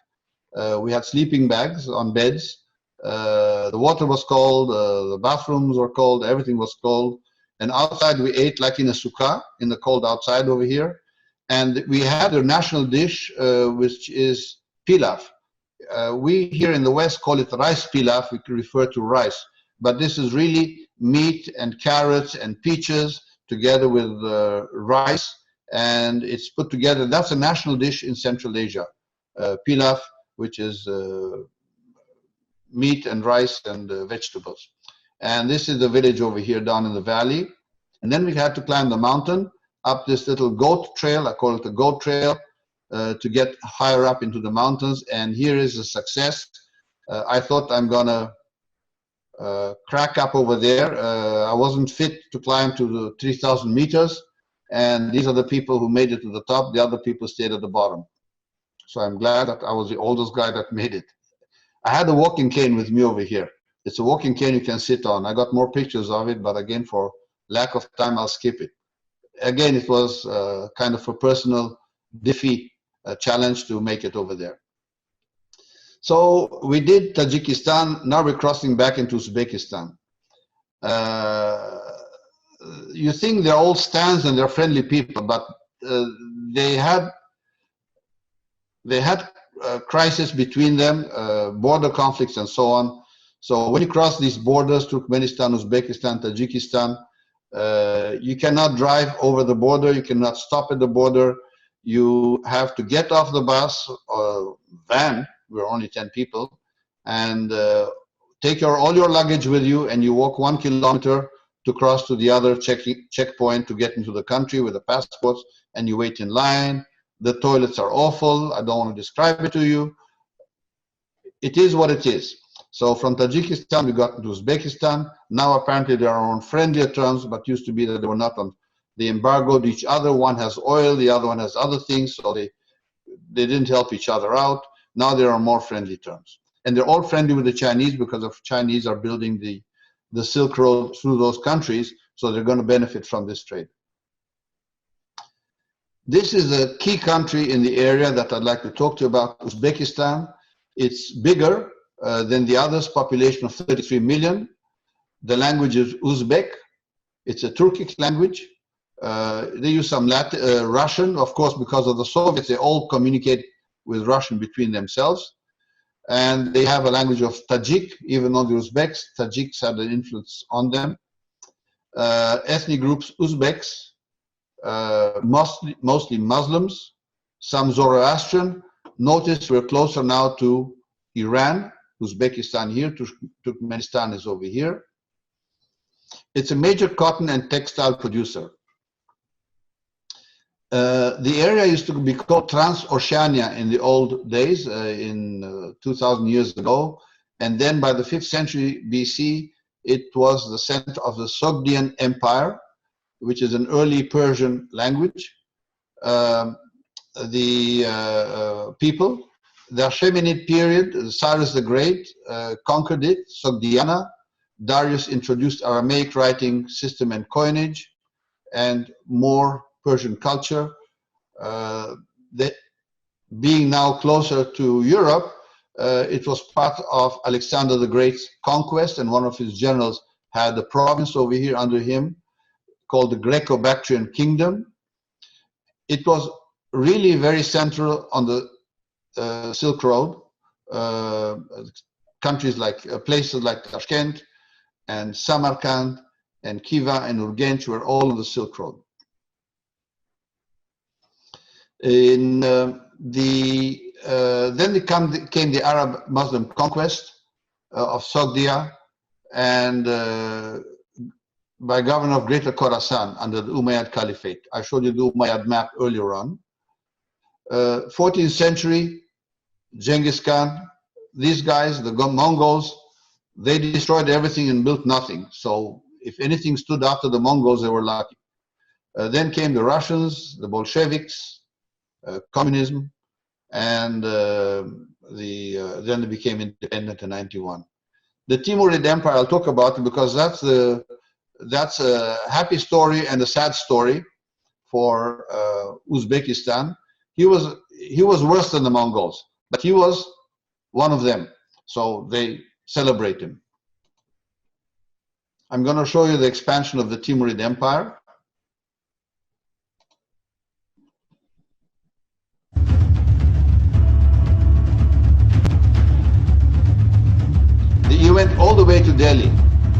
C: We had sleeping bags on beds. The water was cold, the bathrooms were cold, everything was cold. And outside we ate like in a sukkah, in the cold outside over here. And we had a national dish, which is pilaf. We here in the West call it rice pilaf. We refer to rice. But this is really meat and carrots and peaches together with rice. And it's put together. That's a national dish in Central Asia. Pilaf, which is meat and rice and vegetables. And this is the village over here down in the valley. And then we had to climb the mountain up this little goat trail. I call it the goat trail to get higher up into the mountains. And here is a success. I thought I'm gonna crack up over there. I wasn't fit to climb to the 3,000 meters. And these are the people who made it to the top. The other people stayed at the bottom. So I'm glad that I was the oldest guy that made it. I had a walking cane with me over here. It's a walking cane you can sit on. I got more pictures of it, but again, for lack of time, I'll skip it. Again, it was kind of a personal defeat, challenge to make it over there. So we did Tajikistan. Now we're crossing back into Uzbekistan. You think they're all stands and they're friendly people, but they had crisis between them, border conflicts and so on. So when you cross these borders, Turkmenistan, Uzbekistan, Tajikistan, you cannot drive over the border, you cannot stop at the border. You have to get off the bus or van, we're only 10 people, and take all your luggage with you, and you walk 1 kilometer to cross to the other checkpoint to get into the country with the passports, and you wait in line. The toilets are awful. I don't want to describe it to you. It is what it is. So from Tajikistan, we got to Uzbekistan. Now apparently they are on friendlier terms, but used to be that they were not on. They embargoed each other. One has oil, the other one has other things, so they didn't help each other out. Now they are on more friendly terms. And they're all friendly with the Chinese because the Chinese are building the Silk Road through those countries, so they're going to benefit from this trade. This is a key country in the area that I'd like to talk to you about, Uzbekistan. It's bigger, Then the others, population of 33 million. The language is Uzbek. It's a Turkic language. They use some Russian, of course, because of the Soviets. They all communicate with Russian between themselves. And they have a language of Tajik, even though the Uzbeks, Tajiks had an influence on them. Ethnic groups, Uzbeks, mostly Muslims, some Zoroastrian. Notice we're closer now to Iran, Uzbekistan here, Turkmenistan is over here. It's a major cotton and textile producer. The area used to be called Transoceania in the old days, 2,000 years ago. And then by the 5th century BC, it was the center of the Sogdian Empire, which is an early Persian language. People, the Achaemenid period, Cyrus the Great conquered it, Sogdiana. Darius introduced Aramaic writing system and coinage, and more Persian culture. Being now closer to Europe, it was part of Alexander the Great's conquest, and one of his generals had a province over here under him called the Greco-Bactrian Kingdom. It was really very central on the Silk Road. Countries like places like Tashkent and Samarkand and Khiva and Urgench were all on the Silk Road. Then came the Arab Muslim conquest of Sogdia, and by governor of Greater Khorasan under the Umayyad Caliphate. I showed you the Umayyad map earlier on. 14th century, Genghis Khan, these guys, the Mongols, they destroyed everything and built nothing. So if anything stood after the Mongols, they were lucky. Then came the Russians, the Bolsheviks, communism, and then they became independent in 91. The Timurid Empire, I'll talk about it because that's a happy story and a sad story for Uzbekistan. He was worse than the Mongols, but he was one of them, so they celebrate him. I'm going to show you the expansion of the Timurid Empire. He went all the way to Delhi.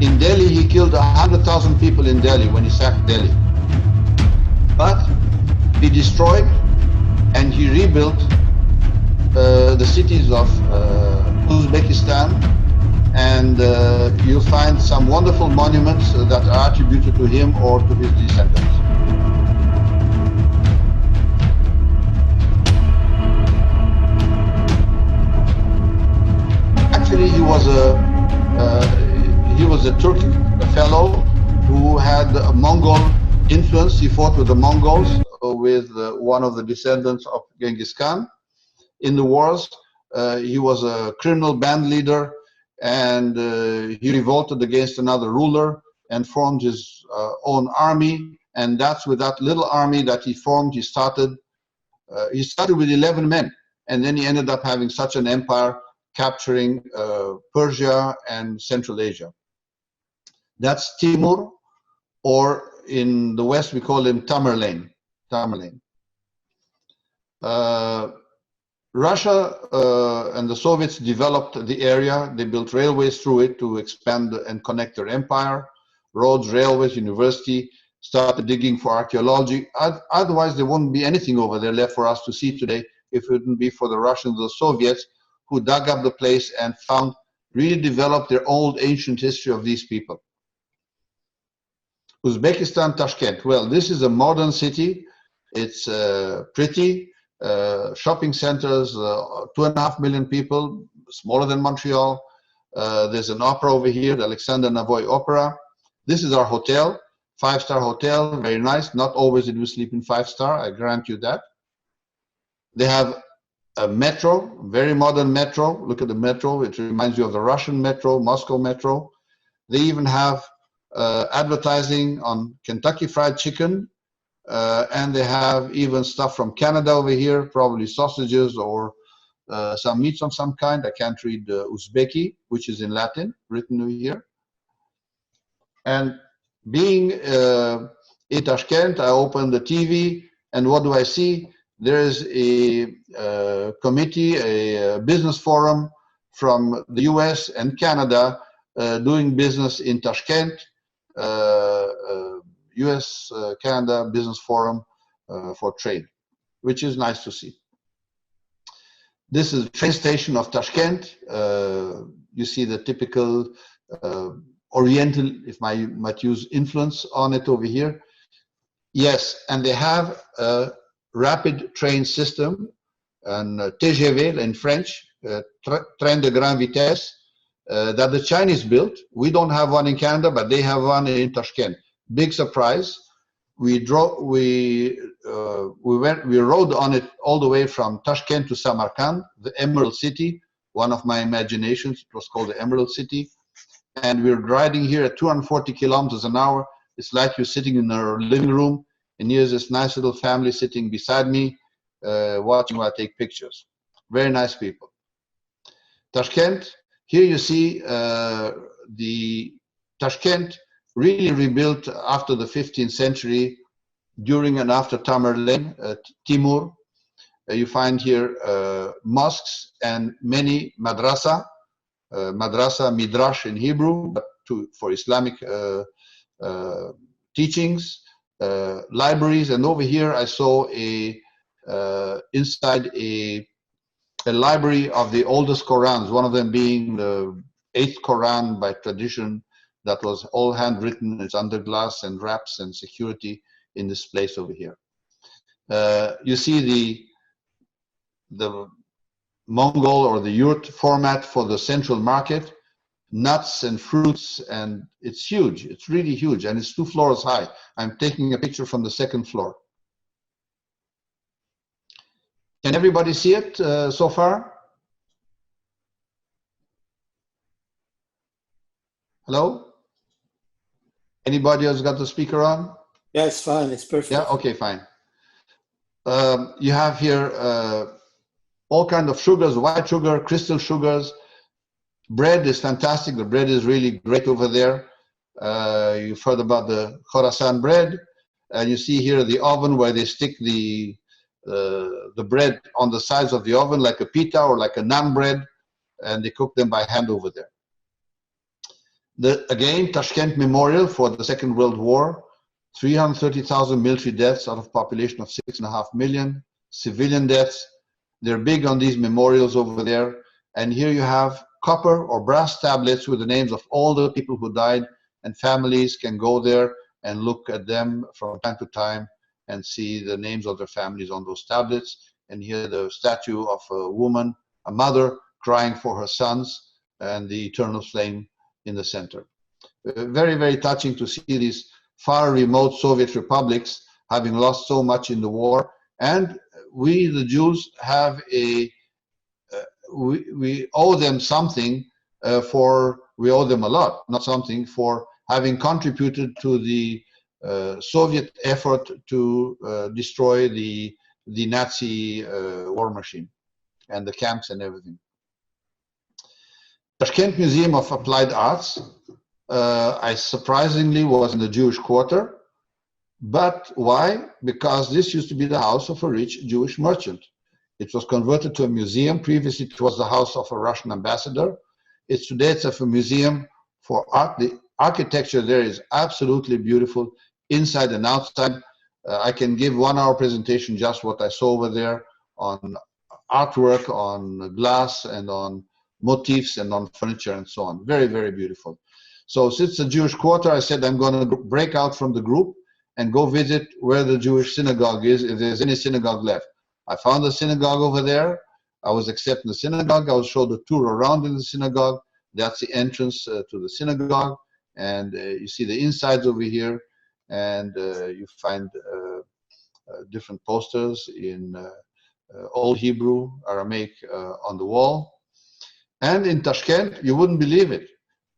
C: In Delhi, he killed 100,000 people in Delhi when he sacked Delhi. But he destroyed and he rebuilt the cities of Uzbekistan, and you'll find some wonderful monuments that are attributed to him or to his descendants. Actually, he was a Turkic fellow who had a Mongol influence. He fought with the Mongols, with one of the descendants of Genghis Khan in the wars. He was a criminal band leader, and he revolted against another ruler and formed his own army. And that's with that little army that he formed, he started with 11 men, and then he ended up having such an empire, capturing Persia and Central Asia. That's Timur, or in the West we call him Tamerlane. Russia and the Soviets developed the area. They built railways through it to expand and connect their empire. Roads, railways, university, started digging for archaeology. Otherwise, there wouldn't be anything over there left for us to see today if it wouldn't be for the Russians and the Soviets, who dug up the place and really developed their old ancient history of these people. Uzbekistan, Tashkent. Well, this is a modern city. It's pretty. Shopping centers, 2.5 million people, smaller than Montreal. There's an opera over here, the Alexander Navoy Opera. This is our hotel, 5-star hotel, very nice. Not always did we sleep in 5-star, I grant you that. They have a metro, very modern metro. Look at the metro. It reminds you of the Russian metro, Moscow metro. They even have advertising on Kentucky Fried Chicken, and they have even stuff from Canada over here, probably sausages or some meats of some kind. I can't read Uzbeki, which is in Latin, written here. And being in Tashkent, I open the TV, and what do I see? There is a committee, a business forum from the US and Canada doing business in Tashkent, US-Canada Business Forum for Trade, which is nice to see. This is the train station of Tashkent. You see the typical Oriental, if I might use influence on it over here. Yes, and they have a rapid train system, and TGV in French, train de grande vitesse, that the Chinese built. We don't have one in Canada, but they have one in Tashkent. Big surprise. We rode on it all the way from Tashkent to Samarkand, the Emerald City, one of my imaginations. It was called the Emerald City. And we're riding here at 240 kilometers an hour. It's like you're sitting in a living room, and here's this nice little family sitting beside me, watching while I take pictures. Very nice people. Tashkent, here you see the Tashkent really rebuilt after the 15th century, during and after Tamerlane, Timur. You find here mosques and many madrasa, midrash in Hebrew, but for Islamic teachings, libraries, and over here I saw inside a library of the oldest Qurans, one of them being the 8th Quran by tradition, that was all handwritten. It's under glass and wraps and security in this place over here. You see the Mongol or the yurt format for the central market, nuts and fruits, and it's huge. It's really huge, and it's 2 floors high. I'm taking a picture from the 2nd floor. Can everybody see it so far? Hello? Anybody else got the speaker on?
E: Yeah, it's fine. It's perfect.
C: Yeah, okay, fine. You have here all kinds of sugars, white sugar, crystal sugars. Bread is fantastic. The bread is really great over there. You've heard about the Khorasan bread. And you see here the oven where they stick the bread on the sides of the oven like a pita or like a naan bread, and they cook them by hand over there. Again, Tashkent Memorial for the Second World War, 330,000 military deaths out of a population of 6.5 million, civilian deaths. They're big on these memorials over there. And here you have copper or brass tablets with the names of all the people who died, and families can go there and look at them from time to time and see the names of their families on those tablets. And here the statue of a woman, a mother, crying for her sons, and the eternal flame in the center. Very, very touching to see these far remote Soviet republics having lost so much in the war. And we, the Jews, have we owe them something we owe them a lot, not something, for having contributed to the Soviet effort to destroy the Nazi war machine and the camps and everything. Tashkent Museum of Applied Arts, I surprisingly was in the Jewish quarter. But why? Because this used to be the house of a rich Jewish merchant. It was converted to a museum. Previously, it was the house of a Russian ambassador. Today it's a museum for art. The architecture there is absolutely beautiful, inside and outside. I can give 1-hour presentation just what I saw over there on artwork, on glass, and on motifs, and on furniture, and so on. Very, very beautiful. So since the Jewish quarter, I said I'm going to break out from the group and go visit where the Jewish synagogue is, if there's any synagogue left. I found the synagogue over there. I was accepted in the synagogue. I was showed a tour around in the synagogue. That's the entrance to the synagogue. And you see the insides over here. And you find different posters in Old Hebrew, Aramaic on the wall. And in Tashkent, you wouldn't believe it.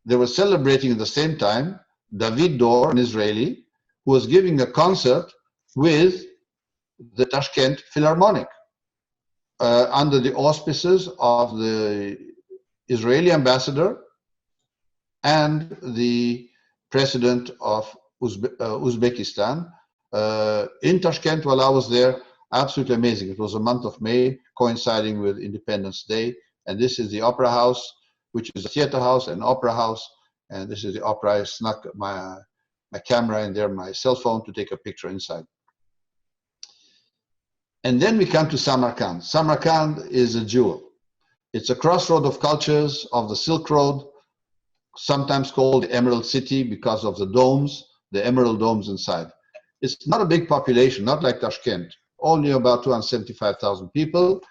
C: They were celebrating at the same time David Dor, an Israeli, who was giving a concert with the Tashkent Philharmonic. under the auspices of the Israeli ambassador and the president of Uzbekistan in Tashkent while I was there. Absolutely amazing. It was a month of May coinciding with Independence Day. And this is the Opera House, which is a theater house and opera house. And this is the opera. I snuck my camera in there, my cell phone, to take a picture inside. And then we come to Samarkand. Samarkand is a jewel. It's a crossroad of cultures of the Silk Road, sometimes called the Emerald City because of the domes, the emerald domes inside. It's not a big population, not like Tashkent, only about 275,000 people.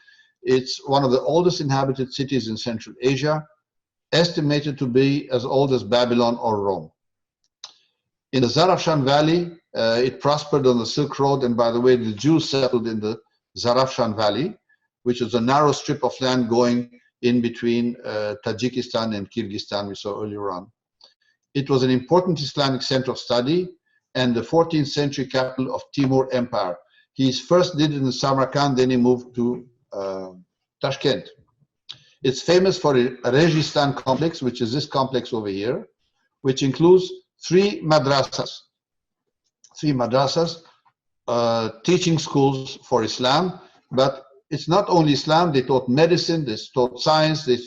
C: It's one of the oldest inhabited cities in Central Asia, estimated to be as old as Babylon or Rome. In the Zarafshan Valley, it prospered on the Silk Road, and by the way, the Jews settled in the Zarafshan Valley, which is a narrow strip of land going in between Tajikistan and Kyrgyzstan we saw earlier on. It was an important Islamic center of study and the 14th century capital of Timurid Empire. He first did it in Samarkand, then he moved to Tashkent. It's famous for a Registan complex, which is this complex over here, which includes three madrasas, teaching schools for Islam. But it's not only Islam, they taught medicine, they taught science, they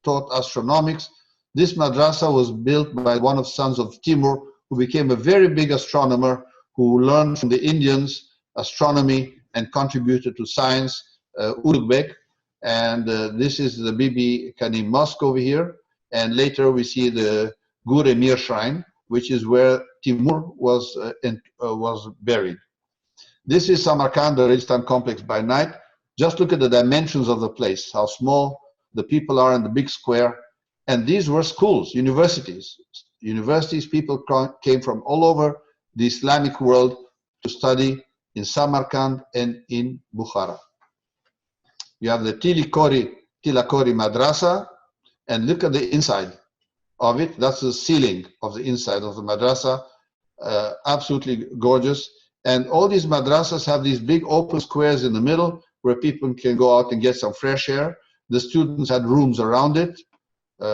C: taught astronomics. This madrasa was built by one of the sons of Timur, who became a very big astronomer, who learned from the Indians astronomy and contributed to science, Uzbek. And this is the Bibi Kanim Mosque over here. And later we see the Gur Emir Shrine, which is where Timur was buried. This is Samarkand, the Registan complex by night. Just look at the dimensions of the place, how small the people are in the big square. And these were schools, universities. Universities, people came from all over the Islamic world to study in Samarkand and in Bukhara. You have the Tilakori Madrasa, and look at the inside of it. That's the ceiling of the inside of the madrasa. Absolutely gorgeous. And all these madrasas have these big open squares in the middle where people can go out and get some fresh air. The students had rooms around it. This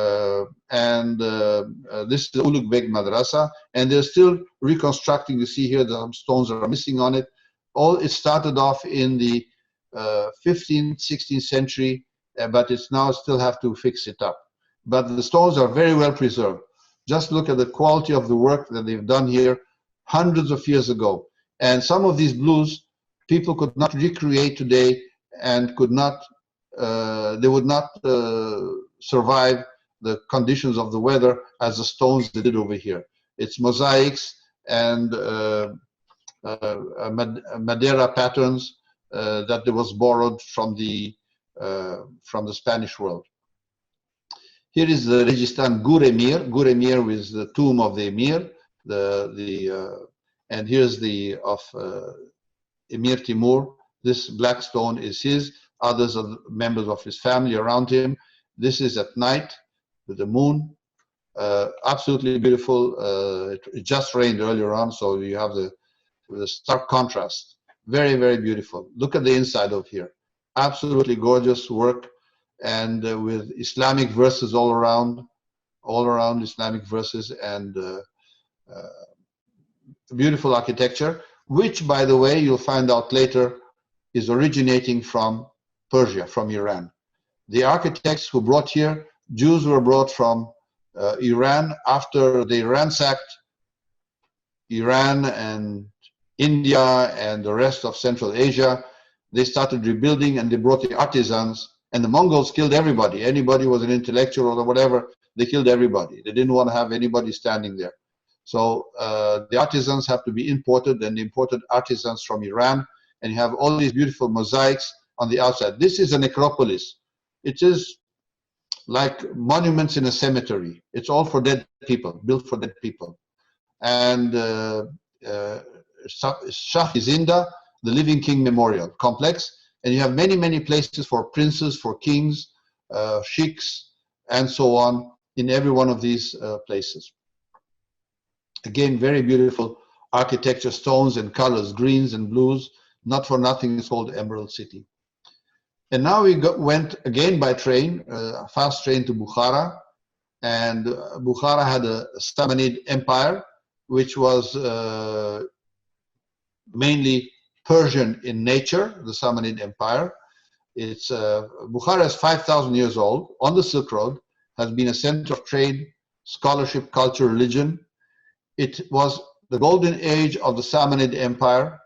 C: is the Ulugh-Beg Madrasa, and they're still reconstructing. You see here the stones are missing on it. It started off in the 15th, 16th century, but it's now still have to fix it up. But the stones are very well preserved. Just look at the quality of the work that they've done here hundreds of years ago. And some of these blues people could not recreate today and could not, they would not survive the conditions of the weather as the stones they did over here. It's mosaics and Madeira patterns that was borrowed from the Spanish world. Here is the Registan Gur Emir. Gur Emir is the tomb of the Emir. And here's the of Emir Timur. This black stone is his. Others are members of his family around him. This is at night with the moon. Absolutely beautiful. It just rained earlier on, so you have the stark contrast. Very, very beautiful. Look at the inside of here. Absolutely gorgeous work, and with Islamic verses all around Islamic verses, and beautiful architecture, which, by the way, you'll find out later, is originating from Persia, from Iran. The architects who brought here, Jews were brought from Iran after they ransacked Iran and India and the rest of Central Asia. They started rebuilding, and they brought the artisans, and the Mongols killed everybody. Anybody was an intellectual or whatever, they killed everybody. They didn't want to have anybody standing there. So the artisans have to be imported, and they imported artisans from Iran, and you have all these beautiful mosaics on the outside. This is a necropolis. It is like monuments in a cemetery. It's all for dead people, built for dead people. And Shakh-i-Zinda, the Living King Memorial Complex, and you have many, many places for princes, for kings, sheikhs, and so on in every one of these places. Again, very beautiful architecture, stones and colors, greens and blues. Not for nothing, it's called Emerald City. And now we went again by train, a fast train to Bukhara. And Bukhara had a Samarkand Empire, which was mainly Persian in nature, the Samarkand Empire. It's Bukhara is 5,000 years old, on the Silk Road, has been a center of trade, scholarship, culture, religion. It was the golden age of the Samarkand Empire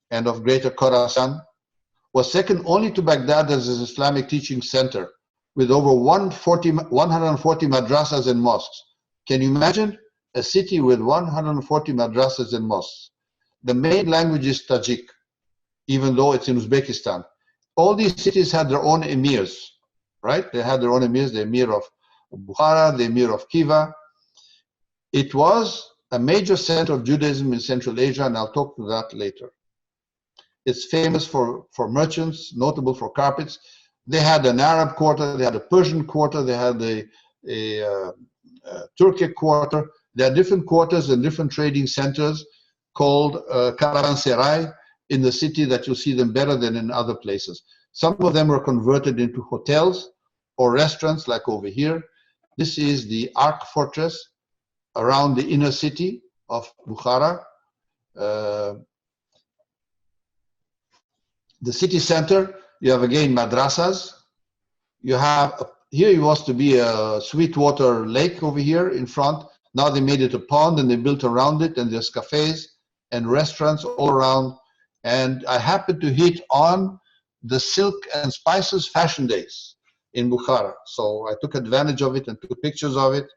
C: and of Greater Khorasan, was second only to Baghdad as an Islamic teaching center, with over 140 madrasas and mosques. Can you imagine a city with 140 madrasas and mosques? The main language is Tajik, even though it's in Uzbekistan. All these cities had their own emirs, right? They had their own emirs, the emir of Bukhara, the emir of Khiva. It was a major center of Judaism in Central Asia, and I'll talk to that later. It's famous for merchants, notable for carpets. They had an Arab quarter, they had a Persian quarter, they had a Turkic quarter. There are different quarters and different trading centers called caravanserai in the city that you'll see them better than in other places. Some of them were converted into hotels or restaurants like over here. This is the Ark Fortress around the inner city of Bukhara. The city center, you have again madrasas. You have, here it was to be a sweetwater lake over here in front. Now they made it a pond and they built around it, and there's cafes and restaurants all around. And I happened to hit on the silk and spices fashion days in Bukhara. So I took advantage of it and took pictures of it.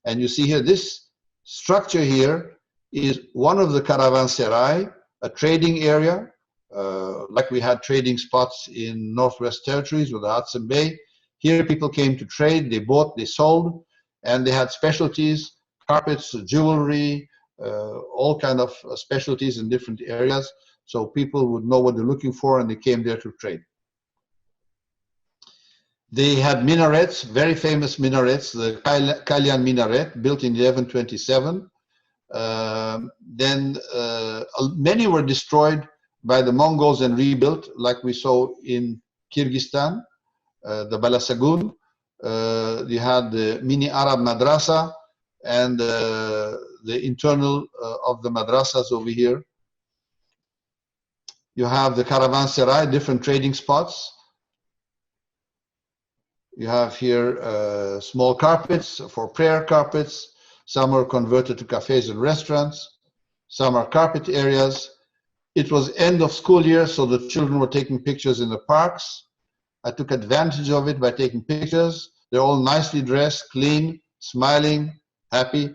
C: And you see here, this structure here is one of the caravanserai, a trading area, like we had trading spots in Northwest Territories with the Hudson Bay. Here people came to trade, they bought, they sold, and they had specialties, carpets, jewelry, all kind of specialties in different areas. So people would know what they're looking for and they came there to trade. They had minarets, very famous minarets, the Kalyan minaret, built in 1127. Then many were destroyed by the Mongols and rebuilt, like we saw in Kyrgyzstan, the Balasugun. You had the mini Arab madrasa and the internal of the madrasas over here. You have the caravanserai, different trading spots. You have here small carpets for prayer carpets. Some are converted to cafes and restaurants. Some are carpet areas. It was end of school year, so the children were taking pictures in the parks. I took advantage of it by taking pictures. They're all nicely dressed, clean, smiling, happy.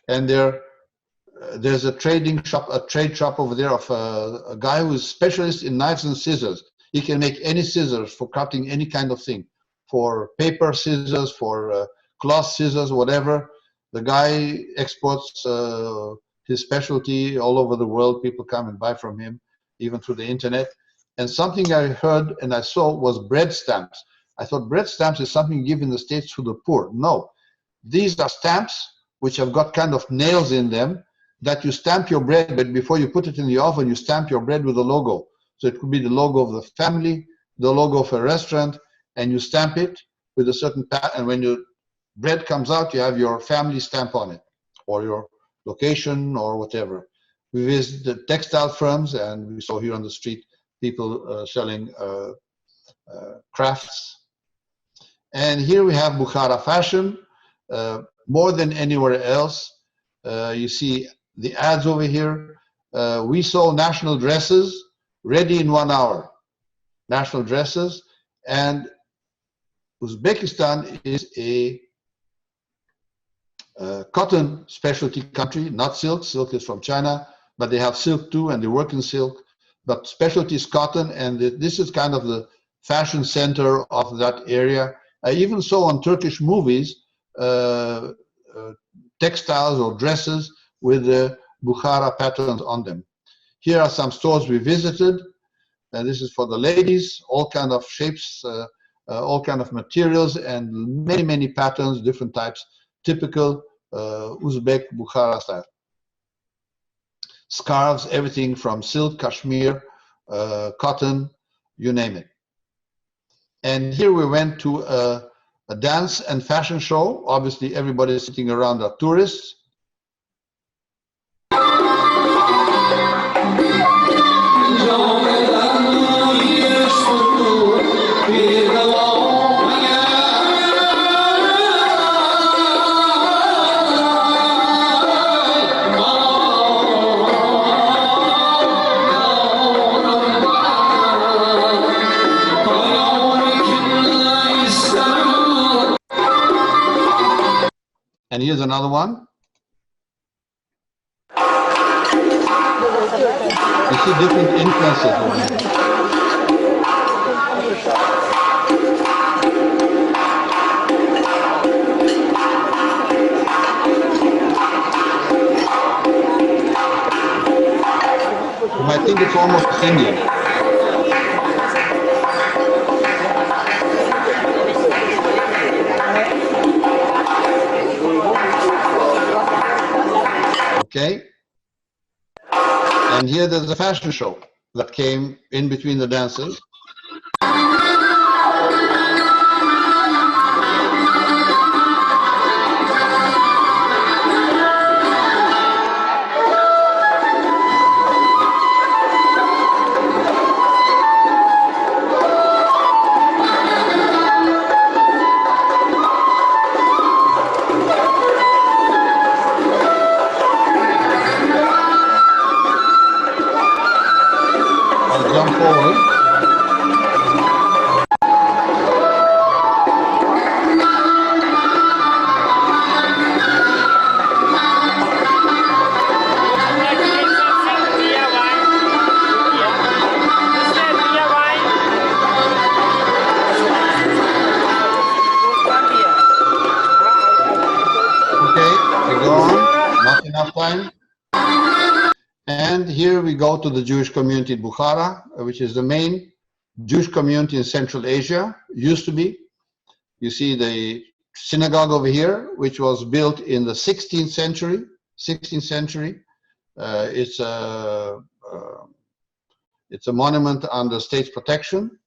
C: And there's a trading shop, a trade shop over there of a guy who is specialist in knives and scissors. He can make any scissors for cutting any kind of thing, for paper scissors, for cloth scissors, whatever. The guy exports his specialty all over the world. People come and buy from him, even through the internet. And something I heard and I saw was bread stamps. I thought bread stamps is something given in the States to the poor. No, these are stamps which have got kind of nails in them that you stamp your bread, but before you put it in the oven, you stamp your bread with a logo. So it could be the logo of the family, the logo of a restaurant, and you stamp it with a certain pattern. And when your bread comes out, you have your family stamp on it, or your location, or whatever. We visited textile firms, and we saw here on the street people selling crafts. And here we have Bukhara fashion, more than anywhere else. You see the ads over here. We saw national dresses ready in 1 hour. National dresses. And Uzbekistan is a cotton specialty country, not silk. Silk is from China, but they have silk too, and they work in silk. But specialty is cotton, and this is kind of the fashion center of that area. I even saw on Turkish movies textiles or dresses with the Bukhara patterns on them. Here are some stores we visited, and this is for the ladies, all kind of shapes, all kind of materials, and many, many patterns, different types, typical Uzbek Bukhara style. Scarves, everything from silk, cashmere, cotton, you name it. And here we went to a dance and fashion show. Obviously, everybody sitting around are tourists. And here's another one. You see different influences over here. You might think it's almost Indian. Okay, and here there's a fashion show that came in between the dances. And here we go to the Jewish community in Bukhara, which is the main Jewish community in Central Asia, used to be. You see the synagogue over here, which was built in the 16th century. It's a monument under state protection.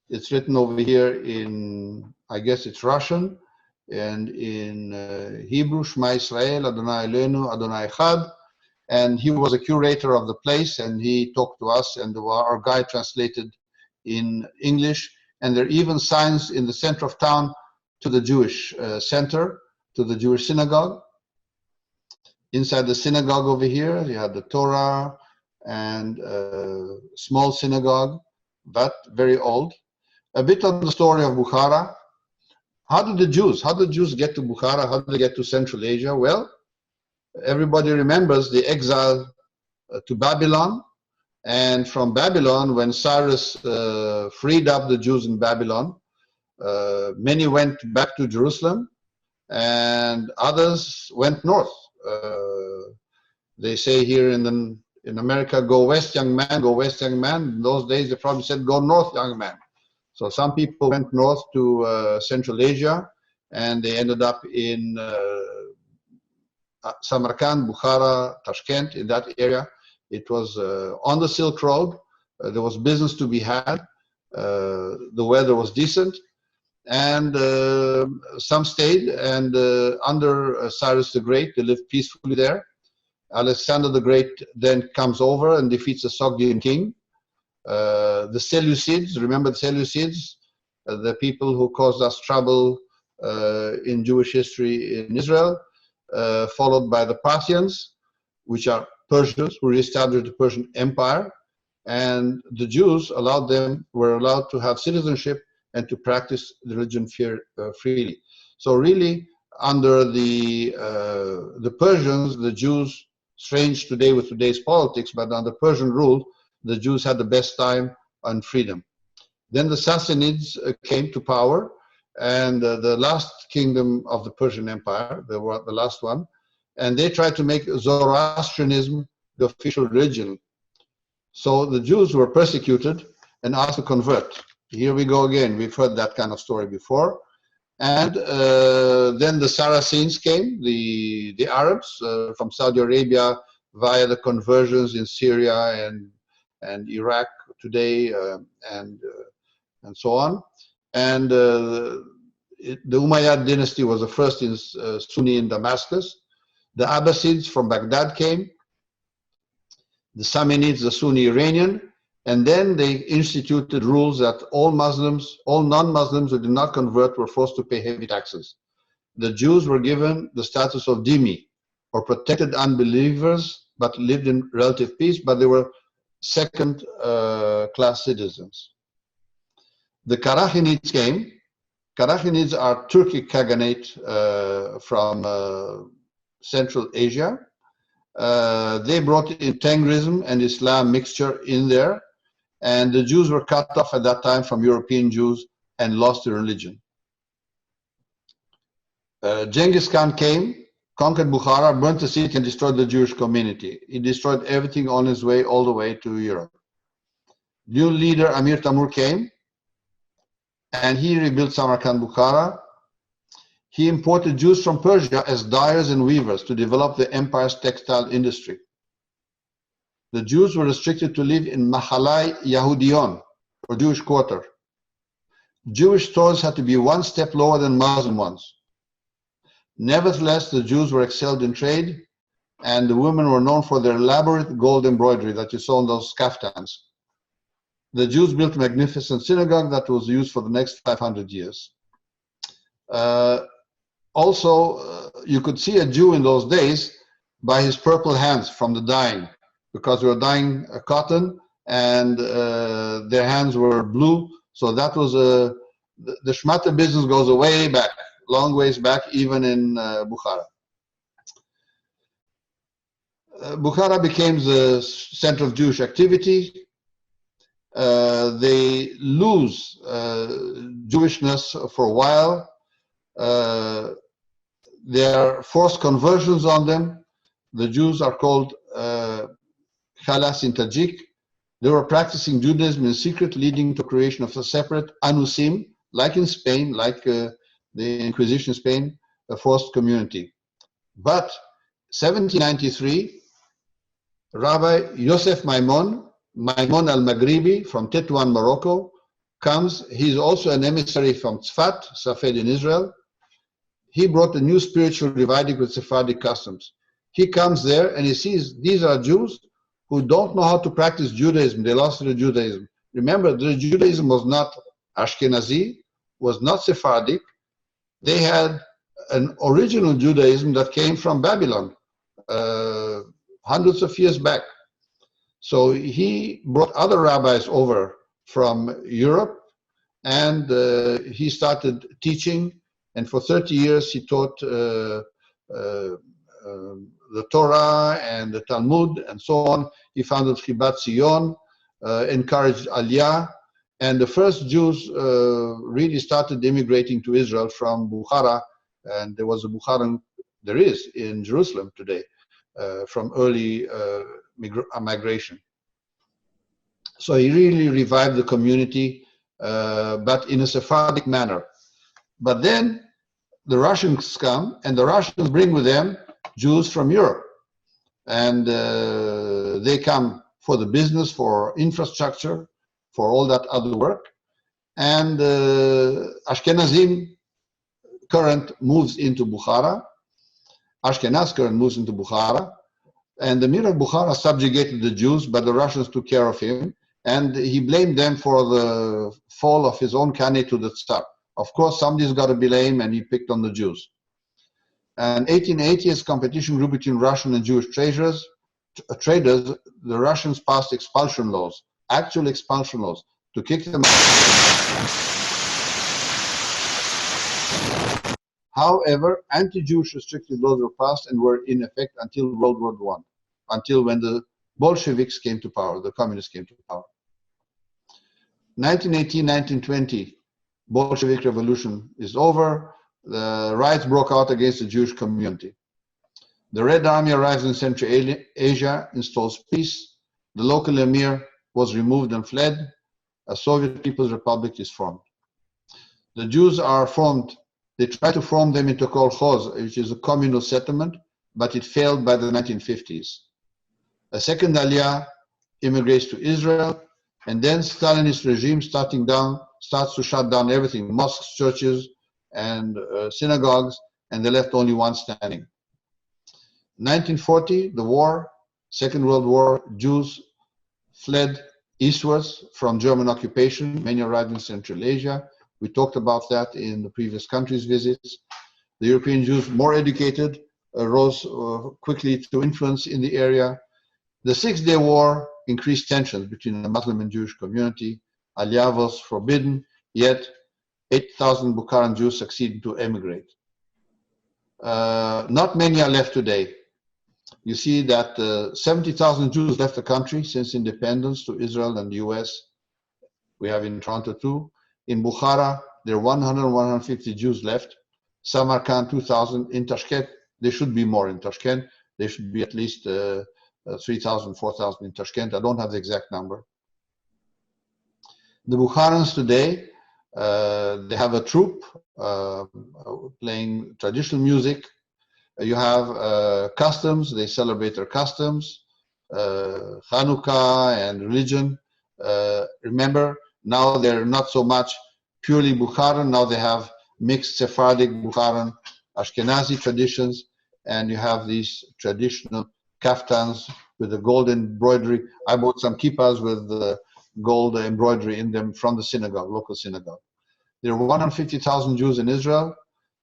C: It's written over here in, I guess it's Russian, and in Hebrew, Shema Yisrael, Adonai Eloheinu, Adonai Echad. And he was a curator of the place, and he talked to us, and our guide translated in English. And there are even signs in the center of town to the Jewish center, to the Jewish synagogue. Inside the synagogue over here, you have the Torah and a small synagogue, but very old. A bit of the story of Bukhara. How did the Jews get to Bukhara? How did they get to Central Asia? Well, everybody remembers the exile to Babylon. And from Babylon, when Cyrus freed up the Jews in Babylon, many went back to Jerusalem and others went north. They say here in America, go west, young man, go west, young man. In those days, they probably said, go north, young man. So some people went north to Central Asia, and they ended up in Samarkand, Bukhara, Tashkent, in that area. It was on the Silk Road. There was business to be had. The weather was decent. And some stayed, and under Cyrus the Great, they lived peacefully there. Alexander the Great then comes over and defeats the Sogdian king. The Seleucids, remember the Seleucids? The people who caused us trouble in Jewish history in Israel, followed by the Parthians, which are Persians, who reestablished the Persian Empire. And the Jews were allowed to have citizenship and to practice the religion freely. So really, under the Persians, the Jews, strange today with today's politics, but under Persian rule, the Jews had the best time and freedom. Then the Sassanids came to power, and the last kingdom of the Persian Empire, they were the last one, and they tried to make Zoroastrianism the official religion. So the Jews were persecuted and asked to convert. Here we go again. We've heard that kind of story before. And then the Saracens came, the Arabs from Saudi Arabia via the conversions in Syria and Iraq, today, and so on. And the Umayyad dynasty was the first in Sunni in Damascus. The Abbasids from Baghdad came, the Samanids, the Sunni Iranian, and then they instituted rules that all Muslims, all non-Muslims who did not convert were forced to pay heavy taxes. The Jews were given the status of dhimmi, or protected unbelievers, but lived in relative peace, but they were second-class citizens. The Karakhinids came. Karakhinids are Turkic Khaganate from Central Asia. They brought in Tengrism and Islam mixture in there, and the Jews were cut off at that time from European Jews and lost their religion. Genghis Khan came, conquered Bukhara, burnt the city and destroyed the Jewish community. He destroyed everything on his way all the way to Europe. New leader Amir Tamur came, and he rebuilt Samarkand, Bukhara. He imported Jews from Persia as dyers and weavers to develop the empire's textile industry. The Jews were restricted to live in Mahalai Yahudiyon, or Jewish quarter. Jewish stores had to be one step lower than Muslim ones. Nevertheless, the Jews were excelled in trade, and the women were known for their elaborate gold embroidery that you saw in those kaftans. The Jews built a magnificent synagogue that was used for the next 500 years. You could see a Jew in those days by his purple hands from the dyeing, because they were dyeing cotton and their hands were blue. So that was the shmata business goes way back, long ways back, even in Bukhara. Bukhara became the center of Jewish activity. They lose Jewishness for a while. There are forced conversions on them. The Jews are called Khalas in Tajik. They were practicing Judaism in secret, leading to creation of a separate Anusim, like in Spain, like the Inquisition in Spain, a forced community. But 1793, Rabbi Yosef Maimon al-Maghribi from Tetuan, Morocco, comes. He's also an emissary from Tzfat, Safed in Israel. He brought a new spiritual dividing with Sephardic customs. He comes there and he sees these are Jews who don't know how to practice Judaism. They lost their Judaism. Remember, the Judaism was not Ashkenazi, was not Sephardic. They had an original Judaism that came from Babylon, hundreds of years back. So he brought other rabbis over from Europe, and he started teaching. And for 30 years, he taught the Torah and the Talmud and so on. He founded Chibat Zion, encouraged Aliyah. And the first Jews really started immigrating to Israel from Bukhara. And there was a Bukharan, there is in Jerusalem today, from early migration. So he really revived the community, but in a Sephardic manner. But then the Russians come, and the Russians bring with them Jews from Europe. And they come for the business, for infrastructure, for all that other work. And Ashkenazim current moves into Bukhara. Ashkenaz current moves into Bukhara. And the Emir of Bukhara subjugated the Jews, but the Russians took care of him. And he blamed them for the fall of his own Khanate to the Tsar. Of course, somebody's got to blame, and he picked on the Jews. And 1880, as competition grew between Russian and Jewish traders, the Russians passed expulsion laws, actual expulsion laws, to kick them out. However, anti-Jewish restrictive laws were passed and were in effect until World War I, until when the Bolsheviks came to power, the communists came to power. 1918, 1920, Bolshevik revolution is over. The riots broke out against the Jewish community. The Red Army arrives in Central Asia, installs peace. The local emir was removed and fled. A Soviet People's Republic is formed. The Jews are formed. They try to form them into kolkhoz, which is a communal settlement, but it failed by the 1950s. A second aliyah immigrates to Israel. And then Stalinist regime starts to shut down everything, mosques, churches, and synagogues, and they left only one standing. 1940, the war, Second World War, Jews fled eastwards from German occupation. Many arrived in Central Asia. We talked about that in the previous countries' visits. The European Jews, more educated, rose quickly to influence in the area. The Six-Day War increased tensions between the Muslim and Jewish community. Aliyah was forbidden, yet 8,000 Bukharan Jews succeeded to emigrate. Not many are left today. You see that 70,000 Jews left the country since independence to Israel and the US. We have in Toronto too. In Bukhara, there are 100, 150 Jews left. Samarkand, 2,000. In Tashkent, there should be more in Tashkent. There should be at least 3,000, 4,000 in Tashkent. I don't have the exact number. The Bukharans today, they have a troupe playing traditional music. You have customs, they celebrate their customs, Hanukkah and religion. Remember, now they're not so much purely Bukharan, now they have mixed Sephardic, Bukharan, Ashkenazi traditions, and you have these traditional kaftans with the gold embroidery. I bought some kippas with the gold embroidery in them from the synagogue, local synagogue. There are 150,000 Jews in Israel,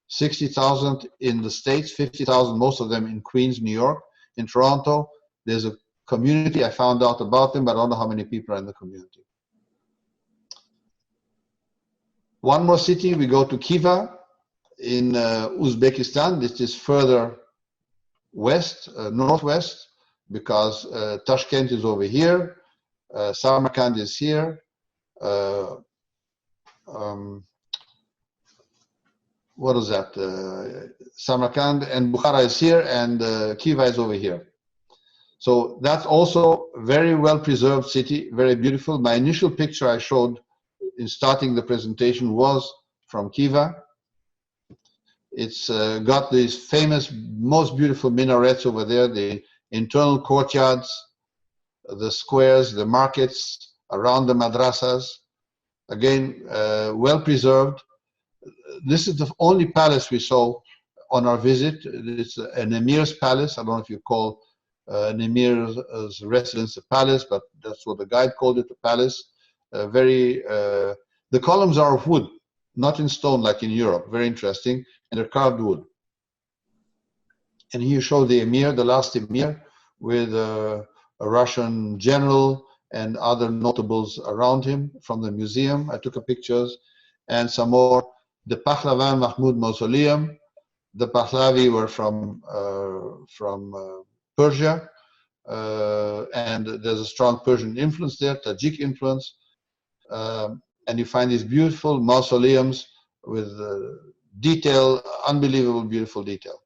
C: 60,000 in the States, 50,000, most of them in Queens, New York. In Toronto, there's a community. I found out about them, but I don't know how many people are in the community. One more city, we go to Khiva in Uzbekistan. This is further west, northwest, because Tashkent is over here, Samarkand is here, what is that? Samarkand and Bukhara is here, and Khiva is over here. So that's also very well preserved city, very beautiful. My initial picture I showed in starting the presentation was from Khiva. It's got these famous, most beautiful minarets over there, the internal courtyards, the squares, the markets around the madrasas. Again, well preserved. This is the only palace we saw on our visit. It's an emir's palace. I don't know if you call an emir's residence a palace, but that's what the guide called it, a palace. The columns are of wood, not in stone like in Europe. Very interesting, and they're carved wood. And here you show the emir, the last emir, with a Russian general and other notables around him from the museum. I took pictures, and some more. The Pahlavan Mahmud Mausoleum. The Pahlavi were from Persia, and there's a strong Persian influence there, Tajik influence. And you find these beautiful mausoleums with detail, unbelievable beautiful detail.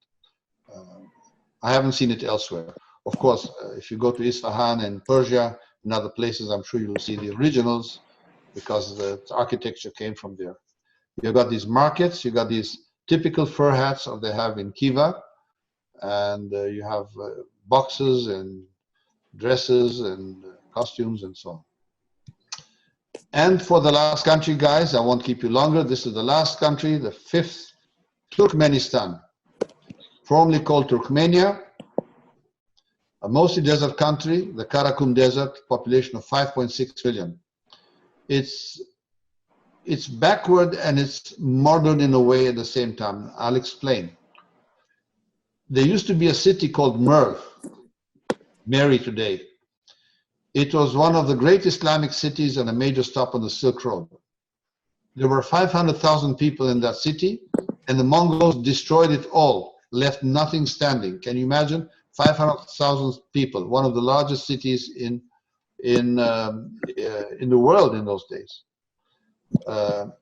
C: I haven't seen it elsewhere. Of course, if you go to Isfahan and Persia and other places, I'm sure you'll see the originals because the architecture came from there. You've got these markets, you've got these typical fur hats that they have in Khiva, and you have boxes and dresses and costumes and so on. And for the last country, guys, I won't keep you longer. This is the last country, the fifth, Turkmenistan, formerly called Turkmenia, a mostly desert country, the Karakum Desert, population of 5.6 million. It's backward and it's modern in a way at the same time. I'll explain. There used to be a city called Merv, Mary today. It was one of the great Islamic cities and a major stop on the Silk Road. There were 500,000 people in that city, and the Mongols destroyed it all, left nothing standing. Can you imagine? 500,000 people, one of the largest cities in the world in those days.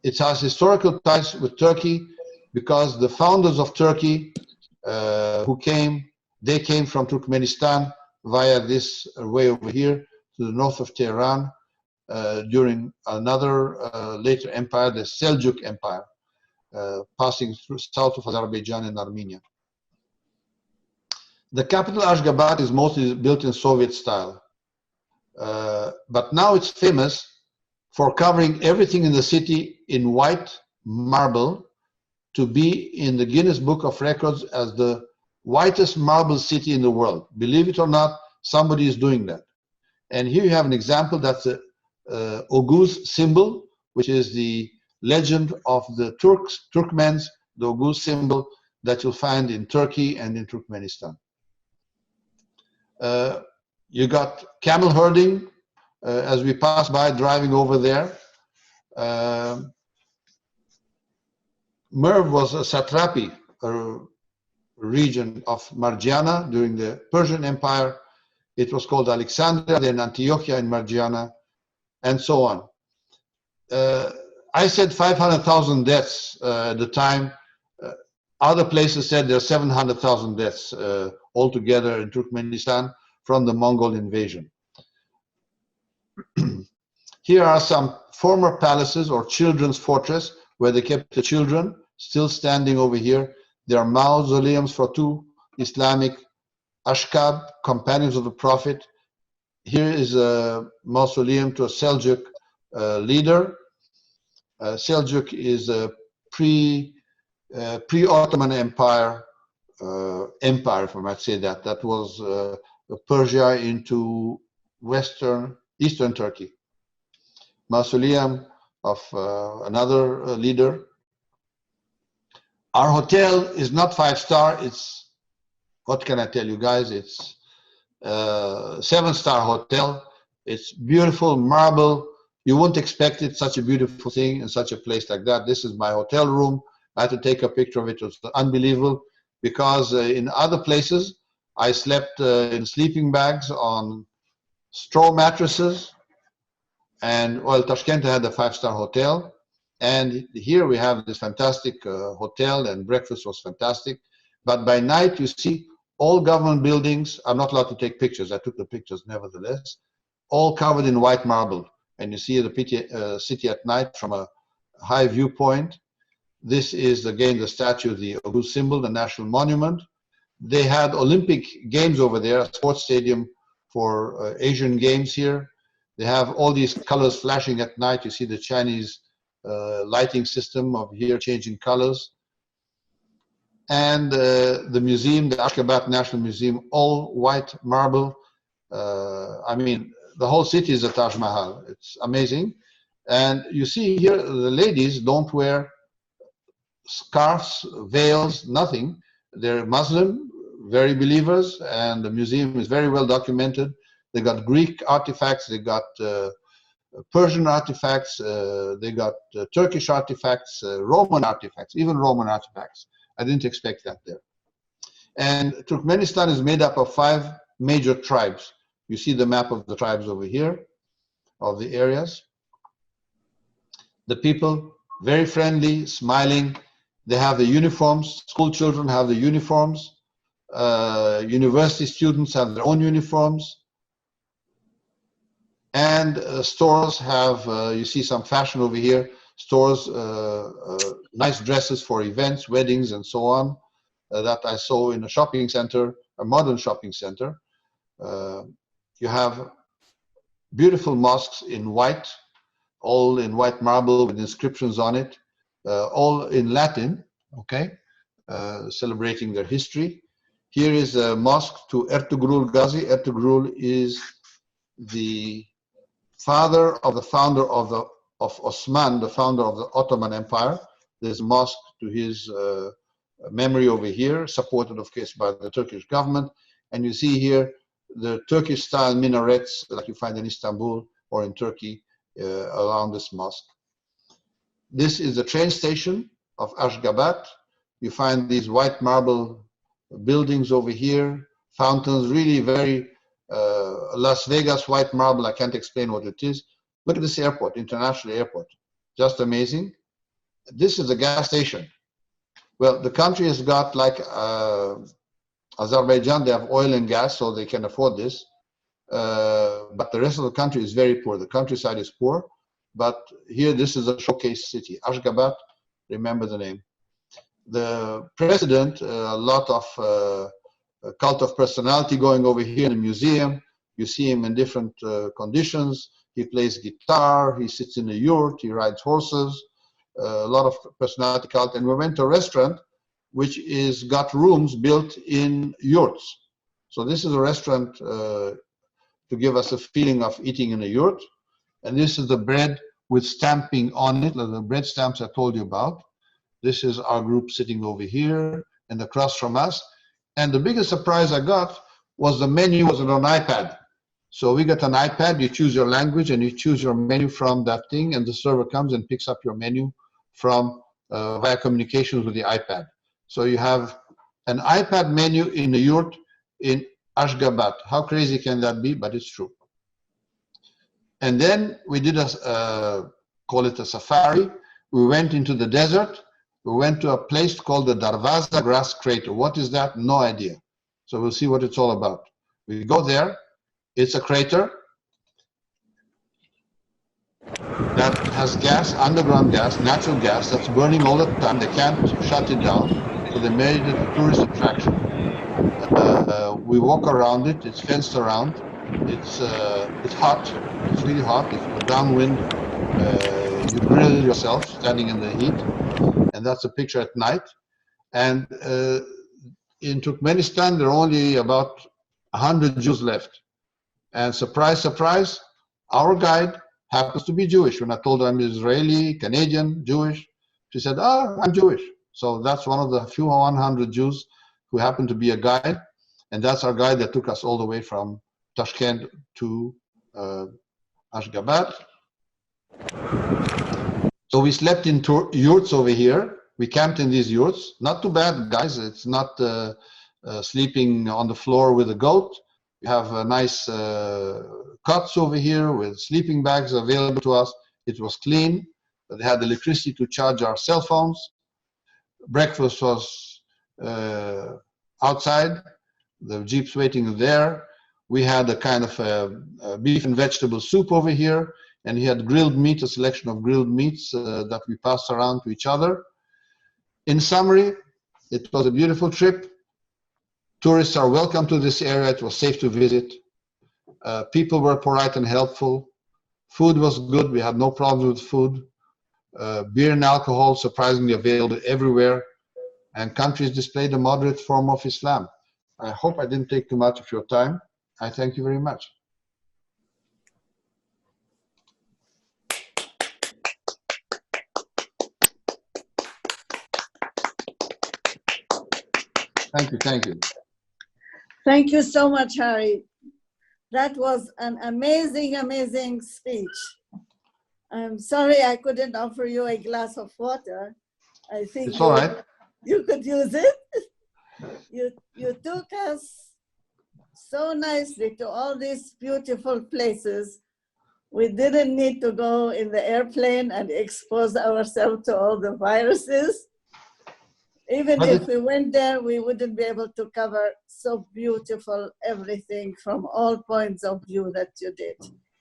C: It has historical ties with Turkey because the founders of Turkey they came from Turkmenistan via this way over here to the north of Tehran during another later empire, the Seljuk Empire, passing through south of Azerbaijan and Armenia. The capital Ashgabat is mostly built in Soviet style. But now it's famous for covering everything in the city in white marble, to be in the Guinness Book of Records as the whitest marble city in the world. Believe it or not, somebody is doing that. And here you have an example. That's the Oguz symbol, which is the legend of the Turkmens, the Oguz symbol that you'll find in Turkey and in Turkmenistan. You got camel herding as we pass by, driving over there. Merv was a satrapy, a region of Margiana during the Persian Empire. It was called Alexandria, then Antiochia in Margiana, and so on. I said 500,000 deaths at the time. Other places said there are 700,000 deaths altogether in Turkmenistan from the Mongol invasion. Here are some former palaces or children's fortress where they kept the children, still standing over here. There are mausoleums for two Islamic Ashkab, companions of the Prophet. Here is a mausoleum to a Seljuk leader. Seljuk is a pre-Ottoman Empire, if I might say that. That was Persia into eastern Turkey. Mausoleum of another leader. Our hotel is not 5-star. It's, what can I tell you guys? It's a 7-star hotel. It's beautiful marble. You wouldn't expect it, such a beautiful thing in such a place like that. This is my hotel room. I had to take a picture of it. It was unbelievable because in other places, I slept in sleeping bags on straw mattresses. And well, Tashkent had a 5-star hotel. And here we have this fantastic hotel, and breakfast was fantastic. But by night, you see all government buildings. I'm not allowed to take pictures. I took the pictures nevertheless. All covered in white marble. And you see the city at night from a high viewpoint. This is again the statue of the Oguz symbol, the national monument. They had Olympic Games over there, a sports stadium for Asian Games here. They have all these colors flashing at night. You see the Chinese lighting system of here changing colors. And the museum, the Ashgabat National Museum, all white marble. I mean, the whole city is a Taj Mahal. It's amazing. And you see here, the ladies don't wear scarves, veils, nothing. They're Muslim, very believers, and the museum is very well documented. They got Greek artifacts, they got Persian artifacts, they got Turkish artifacts, Roman artifacts, even Roman artifacts. I didn't expect that there. And Turkmenistan is made up of 5 major tribes. You see the map of the tribes over here, of the areas. The people, very friendly, smiling. They have the uniforms. School children have the uniforms. University students have their own uniforms. And stores have, you see some fashion over here, stores, nice dresses for events, weddings, and so on, that I saw in a shopping center, a modern shopping center. You have beautiful mosques in white, all in white marble with inscriptions on it, all in Latin, okay, celebrating their history. Here is a mosque to Ertugrul Gazi. Ertugrul is the father of the founder of Osman, the founder of the Ottoman Empire. There's a mosque to his memory over here, supported of course by the Turkish government. And you see here the Turkish style minarets like you find in Istanbul or in Turkey around this mosque. This is the train station of Ashgabat. You find these white marble buildings over here, fountains, really very Las Vegas white marble. I can't explain what it is. Look at this airport, international airport, just amazing. This is a gas station. Well, the country has got like Azerbaijan, they have oil and gas, so they can afford this. But the rest of the country is very poor. The countryside is poor. But here, this is a showcase city. Ashgabat, remember the name. The president, a lot of cult of personality going over here in the museum. You see him in different conditions. He plays guitar, he sits in a yurt, he rides horses, a lot of personality cult. And we went to a restaurant which is got rooms built in yurts. So this is a restaurant to give us a feeling of eating in a yurt. And this is the bread with stamping on it, the bread stamps I told you about. This is our group sitting over here and across from us. And the biggest surprise I got was the menu was on an iPad. So we got an iPad, you choose your language and you choose your menu from that thing, and the server comes and picks up your menu from via communications with the iPad. So you have an iPad menu in a yurt in Ashgabat. How crazy can that be? But it's true. And then we did call it a safari. We went into the desert. We went to a place called the Darvaza Grass Crater. What is that? No idea. So we'll see what it's all about. We go there. It's a crater that has gas, underground gas, natural gas, that's burning all the time. They can't shut it down. So they made it a tourist attraction. We walk around it. It's fenced around. It's hot. It's really hot. If you're downwind, you grill yourself standing in the heat. And that's a picture at night. And in Turkmenistan, there are only about 100 Jews left. And surprise, surprise, our guide happens to be Jewish. When I told her I'm Israeli, Canadian, Jewish, she said, "Oh, I'm Jewish." So that's one of the few 100 Jews who happened to be a guide. And that's our guide that took us all the way from Tashkent to Ashgabat. So we slept in yurts over here. We camped in these yurts. Not too bad, guys. It's not sleeping on the floor with a goat. We have nice cots over here with sleeping bags available to us. It was clean. They had electricity to charge our cell phones. Breakfast was outside. The jeeps waiting there. We had a kind of beef and vegetable soup over here. And he had grilled meat, a selection of grilled meats that we passed around to each other. In summary, it was a beautiful trip. Tourists are welcome to this area. It was safe to visit. People were polite and helpful. Food was good. We had no problems with food. Beer and alcohol surprisingly available everywhere. And countries displayed a moderate form of Islam. I hope I didn't take too much of your time. I thank you very much. Thank you, thank you.
B: Thank you so much, Harry. That was an amazing, amazing speech. I'm sorry I couldn't offer you a glass of water. I think
C: it's all right.
B: You could use it. You took us so nicely to all these beautiful places. We didn't need to go in the airplane and expose ourselves to all the viruses. Even if we went there, we wouldn't be able to cover so beautiful everything from all points of view that you did.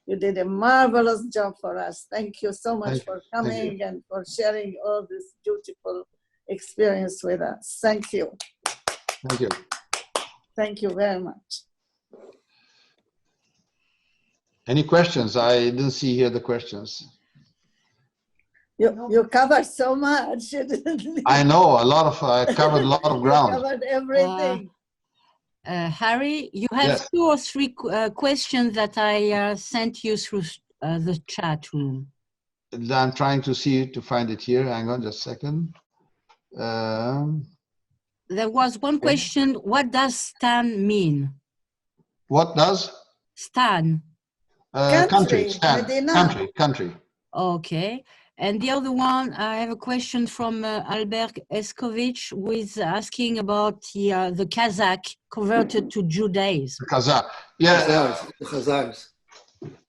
B: You did a marvelous job for us. Thank you so much for coming and for sharing all this beautiful experience with us. Thank you.
C: Thank you.
B: Thank you very much.
C: Any questions? I didn't see here the questions.
B: You covered so much.
C: I know I covered a lot of ground.
B: You covered everything.
E: Harry, you have 2 or 3 questions that I sent you through the chat room.
C: I'm trying to find it here. Hang on just a second.
E: There was one question. What does Stan mean?
C: What does?
E: Stan.
C: Country. Country.
E: Okay. And the other one, I have a question from Albert Eskovich, who is asking about the Kazakh converted to Judaism.
C: The Kazakh, yeah,
F: the Kazakhs.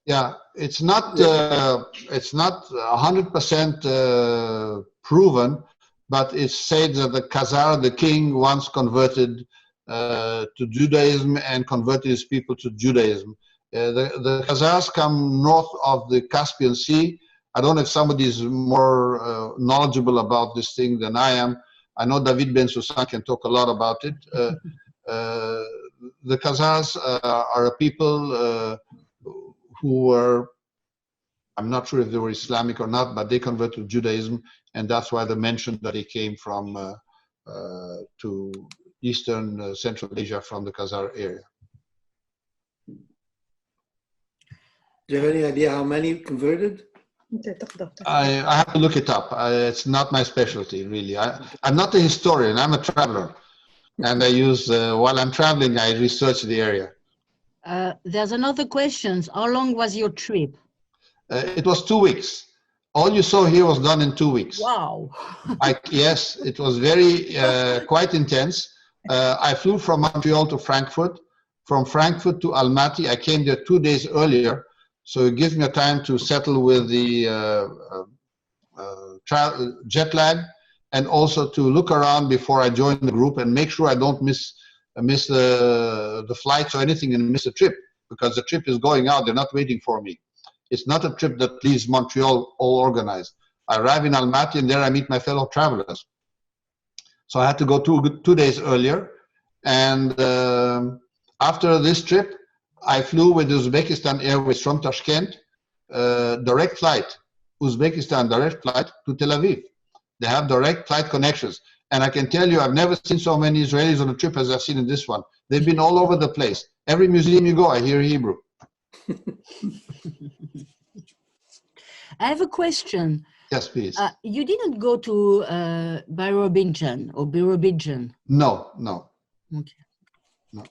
C: Yeah, it's not 100% proven, but it's said that the Khazar, the king, once converted to Judaism and converted his people to Judaism. The Khazars come north of the Caspian Sea. I don't know if somebody is more knowledgeable about this thing than I am. I know David Ben Susan can talk a lot about it. the Kazakhs are a people who were, I'm not sure if they were Islamic or not, but they converted to Judaism, and that's why they mentioned that they came from to Eastern Central Asia from the Kazakh area.
F: Do you have any idea how many converted?
C: I have to look it up. It's not my specialty, really. I'm not a historian. I'm a traveler. And I use, while I'm traveling, I research the area.
E: There's another question. How long was your trip?
C: It was 2 weeks. All you saw here was done in 2 weeks.
E: Wow.
C: Yes, it was very, quite intense. I flew from Montreal to Frankfurt. From Frankfurt to Almaty, I came there 2 days earlier. So it gives me a time to settle with the jet lag, and also to look around before I join the group and make sure I don't miss the flights or anything and miss a trip, because the trip is going out. They're not waiting for me. It's not a trip that leaves Montreal all organized. I arrive in Almaty and there I meet my fellow travelers. So I had to go 2 days earlier. And after this trip, I flew with Uzbekistan Airways from Tashkent, direct flight, Uzbekistan direct flight to Tel Aviv. They have direct flight connections. And I can tell you, I've never seen so many Israelis on a trip as I've seen in this one. They've been all over the place. Every museum you go, I hear Hebrew.
E: I have a question.
C: Yes, please.
E: You didn't go to Birobidzhan or Birobidzhan?
C: No, no.
E: Okay.
C: No.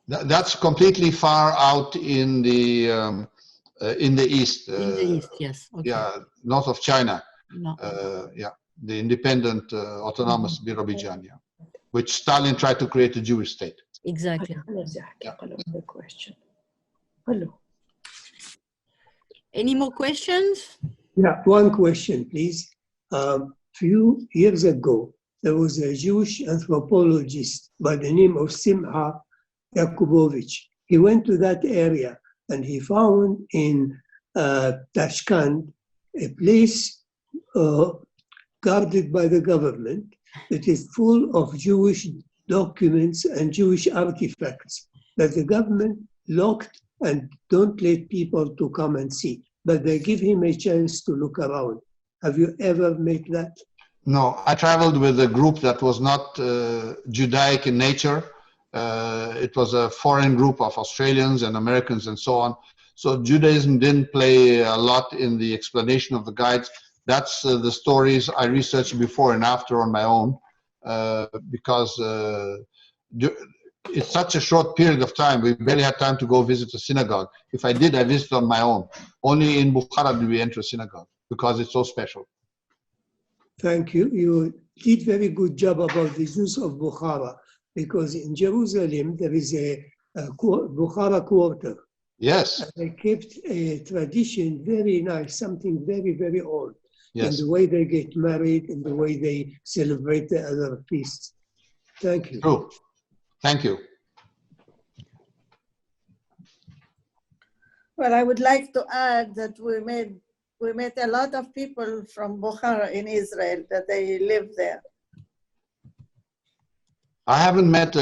C: That's completely far out in the east.
E: In the east, yes. Okay.
C: Yeah, north of China.
E: No.
C: Yeah, the independent autonomous Birobidzhan, yeah, which Stalin tried to create a Jewish state.
E: Exactly.
C: Yeah.
G: Hello.
E: Any more questions?
G: Yeah, one question, please. Few years ago, there was a Jewish anthropologist by the name of Simha Yakubovich. He went to that area and he found in Tashkent a place guarded by the government that is full of Jewish documents and Jewish artifacts that the government locked and don't let people to come and see, but they give him a chance to look around. Have you ever made that?
C: No, I traveled with a group that was not Judaic in nature. It was a foreign group of Australians and Americans and so on. So Judaism didn't play a lot in the explanation of the guides. That's the stories I researched before and after on my own, because it's such a short period of time. We barely had time to go visit a synagogue. If I did, I visited on my own. Only in Bukhara did we enter a synagogue because it's so special.
G: Thank you. You did very good job about the Jews of Bukhara, because in Jerusalem there is a Bukhara quarter.
C: Yes.
G: And they kept a tradition very nice, something very, very old.
C: Yes.
G: In the way they get married, in the way they celebrate the other feasts. Thank you.
C: True. Thank you.
B: Well, I would like to add that we met a lot of people from Bukhara in Israel, that they live there.
C: I haven't met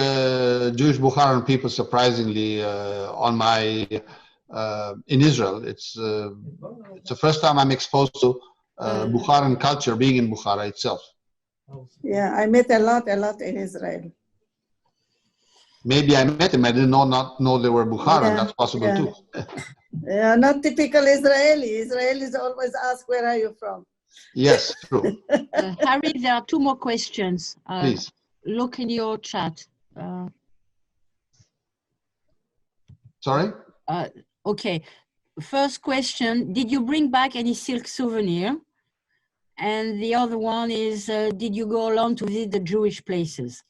C: Jewish Bukharan people, surprisingly, on my in Israel. It's the first time I'm exposed to Bukharan culture, being in Bukhara itself.
B: Yeah, I met a lot in Israel.
C: Maybe I met him. I did not know they were Bukharan.
B: Yeah,
C: that's possible
B: yeah.
C: too.
B: Yeah, not typical Israeli. Israelis always ask, where are you from?
C: Yes, true.
E: Harry, there are 2 more questions.
C: Please.
E: Look in your chat.
C: Sorry?
E: Okay. First question, did you bring back any silk souvenir? And the other one is, did you go alone to visit the Jewish places?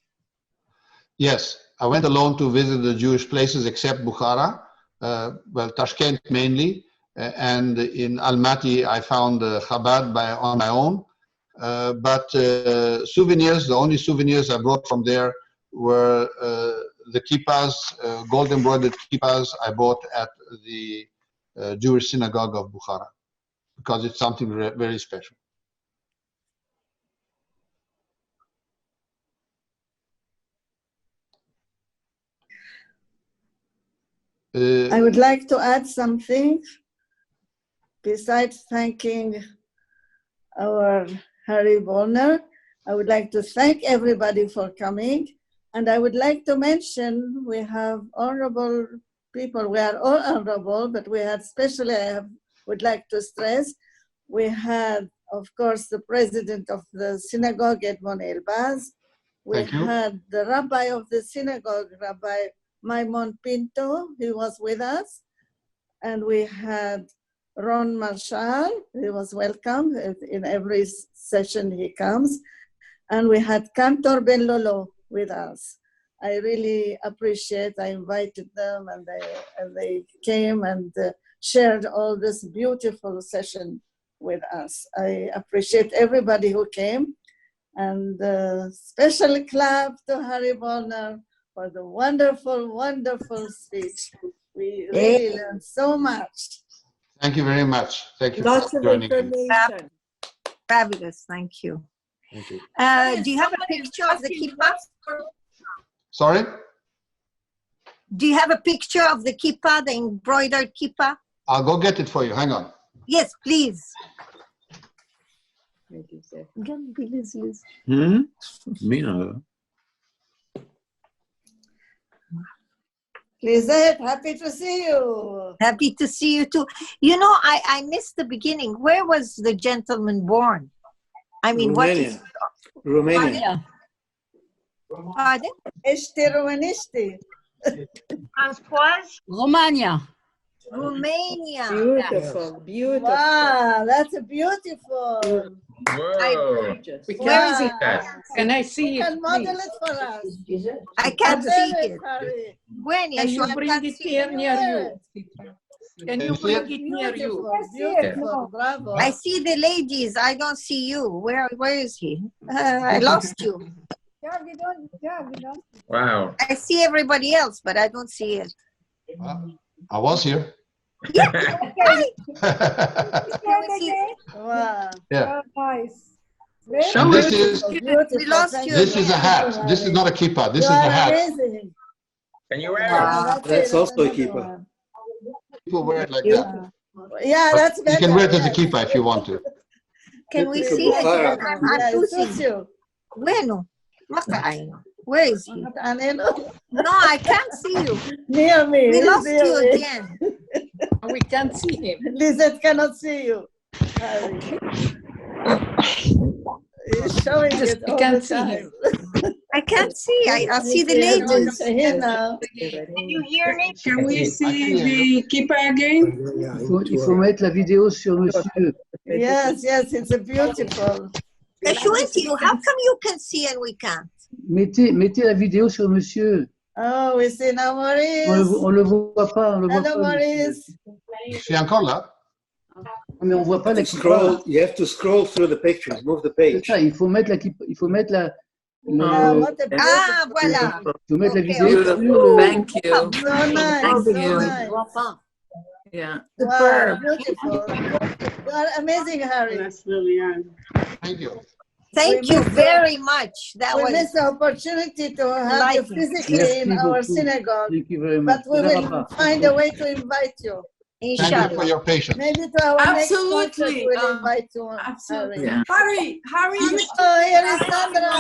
C: Yes, I went alone to visit the Jewish places except Bukhara, well, Tashkent mainly, and in Almaty I found Chabad on my own. But souvenirs, the only souvenirs I brought from there were the kippas, gold embroidered kippas I bought at the Jewish synagogue of Bukhara, because it's something very special.
B: I would like to add something. Besides thanking our Harry Bolner, I would like to thank everybody for coming. And I would like to mention we have honorable people. We are all honorable, but we had especially, would like to stress, we had, of course, the president of the synagogue, Edmond Elbaz. We had the rabbi of the synagogue, Rabbi Maimon Pinto, he was with us. And we had Ron Marshall, he was welcome. In every session he comes. And we had Cantor Ben Lolo with us. I really appreciate, I invited them and they came and shared all this beautiful session with us. I appreciate everybody who came, and special clap to Harry Bolner for the wonderful, wonderful speech. We really learned so much.
C: Thank you very much. Thank you
H: Lots
C: for
H: of
C: joining in.
H: information.
I: Fabulous, thank you.
C: Thank you.
I: Do you have a picture of the kippah?
C: Sorry?
I: Do you have a picture of the kippah, the embroidered kippah?
C: I'll go get it for you. Hang on.
I: Yes, please.
B: Lizette, happy to see you.
I: Happy to see you too. You know, I missed the beginning. Where was the gentleman born? I mean,
F: Romania. Romania.
I: Pardon?
B: Ești românești.
I: Françoise?
E: Romania.
I: Romania.
H: Beautiful, beautiful.
B: Wow, that's beautiful.
D: Whoa.
I: Where is it?
H: Can I see
B: You
H: it,
B: can model
H: please?
B: it for us.
I: I can't see it.
B: Harry.
I: When?
H: Can you bring it here near you? Can you bring it near you?
B: Beautiful, bravo.
I: I see the ladies. I don't see you. Where is he? I lost you.
D: Wow.
I: I see everybody else, but I don't see it.
C: I was here.
I: Yeah. Right. Can we see it?
B: Wow.
C: Yeah.
H: Nice.
C: And this is
I: We lost you.
C: this is a hat. This is not a kippah. This is a hat.
B: Amazing.
D: Can you wear
B: Wow,
F: That's
B: it.
F: also a
B: Another
F: keeper.
B: one.
C: People wear it like that.
B: Yeah, that's
C: You
B: better.
C: can wear it as a
B: yes.
C: kippah if you want to.
I: Can we
F: Typical
I: see it?
F: Bukhara.
I: I'm
B: Yeah, it
I: losing.
B: suits you.
I: Bueno. Where is he?
B: Anelo,
I: No, I can't see you.
B: near me.
I: We
B: he's
I: lost
B: near
I: you
B: me.
I: again.
H: We can't see him.
B: Lizette cannot see you. Harry. He's showing
H: Just
B: it all
H: can't
B: the
H: see him.
B: time.
I: I can't see. I see the ladies.
B: Here now.
I: Can you hear me?
H: Can we see the keeper again?
J: Il faut mettre la vidéo sur monsieur.
B: Yes, yes, it's a beautiful.
I: Kashwinti, how come you can see and we can't?
J: Mettez la vidéo sur monsieur.
B: Oh, we see now Maurice.
J: On le voit pas. On le voit
B: Hello,
J: pas.
B: Maurice.
C: Je suis encore là.
J: Mais on voit pas la
F: Scroll. You have to scroll through the pictures. Move the
J: C'est
F: page.
J: ça, il faut mettre la. Il faut mettre la.
B: Yeah, what a
I: Ah,
B: beautiful.
I: voilà.
J: Il faut mettre la
I: Okay,
J: vidéo
I: okay.
J: sur le.
H: Thank you.
B: So nice,
H: Thank
B: so
H: you.
B: nice.
H: Yeah.
B: Wow, beautiful. You are amazing, Harry.
C: Thank you.
I: Thank you very much. That
B: We
I: was
B: missed the opportunity to have you
I: enlightening.
B: physically in
J: Merci
B: our
J: beaucoup.
B: synagogue,
J: Thank you very much.
B: but we will find a way to invite you.
C: Thank you for
I: Inshallah.
C: your patience.
B: Maybe to our next concert
K: Absolutely,
B: we'll invite you,
K: absolutely.
B: Harry.
K: Harry, you
B: Oh, here is Sandra.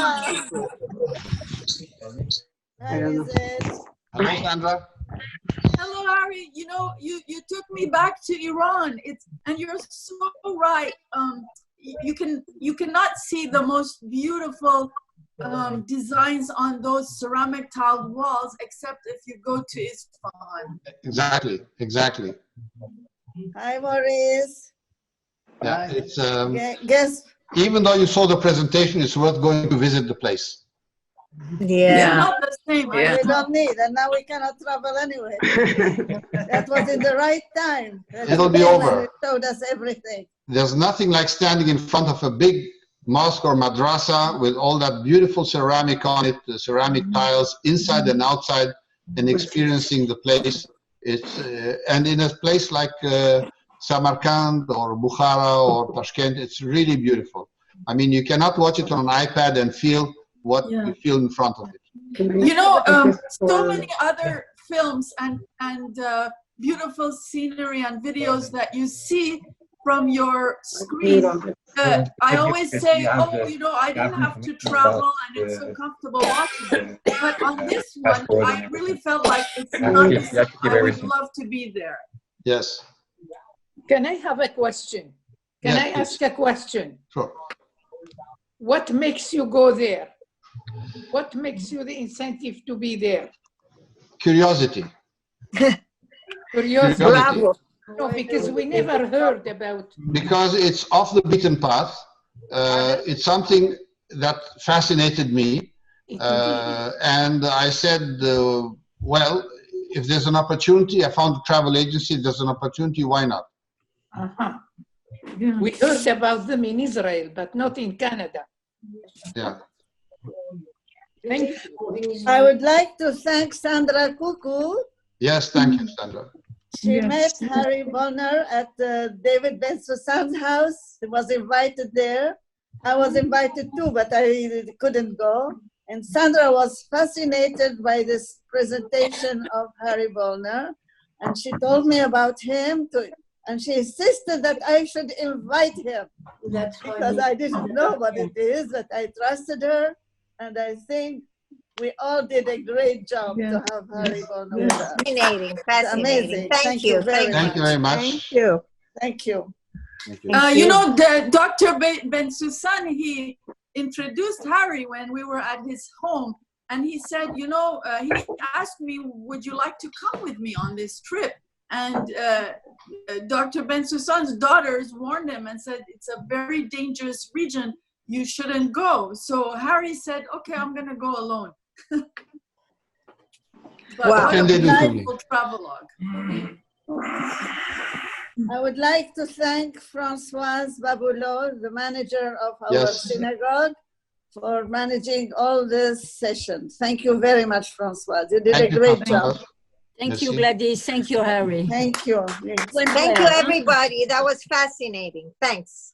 B: How is it?
C: Hello, Sandra.
K: hello, Harry. You know, you took me back to Iran. And you're so right. You cannot see the most beautiful designs on those ceramic tiled walls except if you go to Isfahan.
C: Exactly. Exactly.
B: Hi, Maurice.
C: Yeah. It's
B: Guess.
C: even though you saw the presentation, it's worth going to visit the place.
K: It's
I: Yeah.
K: not the same.
H: Yeah.
B: We don't need, and now we cannot travel anyway. That was in the right time.
C: It'll be
B: When
C: over.
B: it showed us everything.
C: There's nothing like standing in front of a big mosque or madrasa with all that beautiful ceramic on it, the ceramic tiles inside and outside, and experiencing the place. It's and in a place like Samarkand or Bukhara or Tashkent, it's really beautiful. I mean, you cannot watch it on an iPad and feel what you feel in front of it.
K: You know, so many other films and beautiful scenery and videos that you see from your screen. I always say, oh, you know, I didn't have to travel and it's so comfortable watching it. But on this one, I really felt like it's not the same. I would love to be there.
C: Yes.
H: Can I have a question? Can I ask a question?
C: Sure.
H: What makes you go there? What makes you the incentive to be there?
C: Curiosity.
H: Curiosity.
C: Bravo.
H: No, because we never heard about.
C: Because it's off the beaten path. It's something that fascinated me. And I said, well, if there's an opportunity, I found a travel agency, if there's an opportunity, why not?
H: We heard about them in Israel, but not in Canada.
C: Yeah.
H: Thank you.
B: I would like to thank Sandra Kuku.
C: Yes, thank you, Sandra.
B: She met Harry Bolner at David Ben-Susan's house. He was invited there. I was invited too, but I couldn't go. And Sandra was fascinated by this presentation of Harry Bolner. And she told me about him too. And she insisted that I should invite him. Because I didn't know what it is, but I trusted her. And I think we all did a great job to have Harry Bolner with us.
I: Fascinating, fascinating.
B: Amazing.
I: Thank you very much.
C: Thank you very much.
I: Thank you.
B: Thank you.
K: You know, Dr. Ben-Susan, he introduced Harry when we were at his home. And he said, you know, he asked me, would you like to come with me on this trip? And Dr. Ben-Susan's daughters warned him and said, it's a very dangerous region. You shouldn't go. So Harry said, okay, I'm going to go alone. But
C: what a
K: delightful travelogue.
B: I would like to thank Françoise Baboulot, the manager of our synagogue, for managing all this session. Thank you very much, Françoise. You did a great job.
E: Thank you, Gladys. Thank you, Harry.
B: Thank you.
I: Thank you, everybody. That was fascinating. Thanks.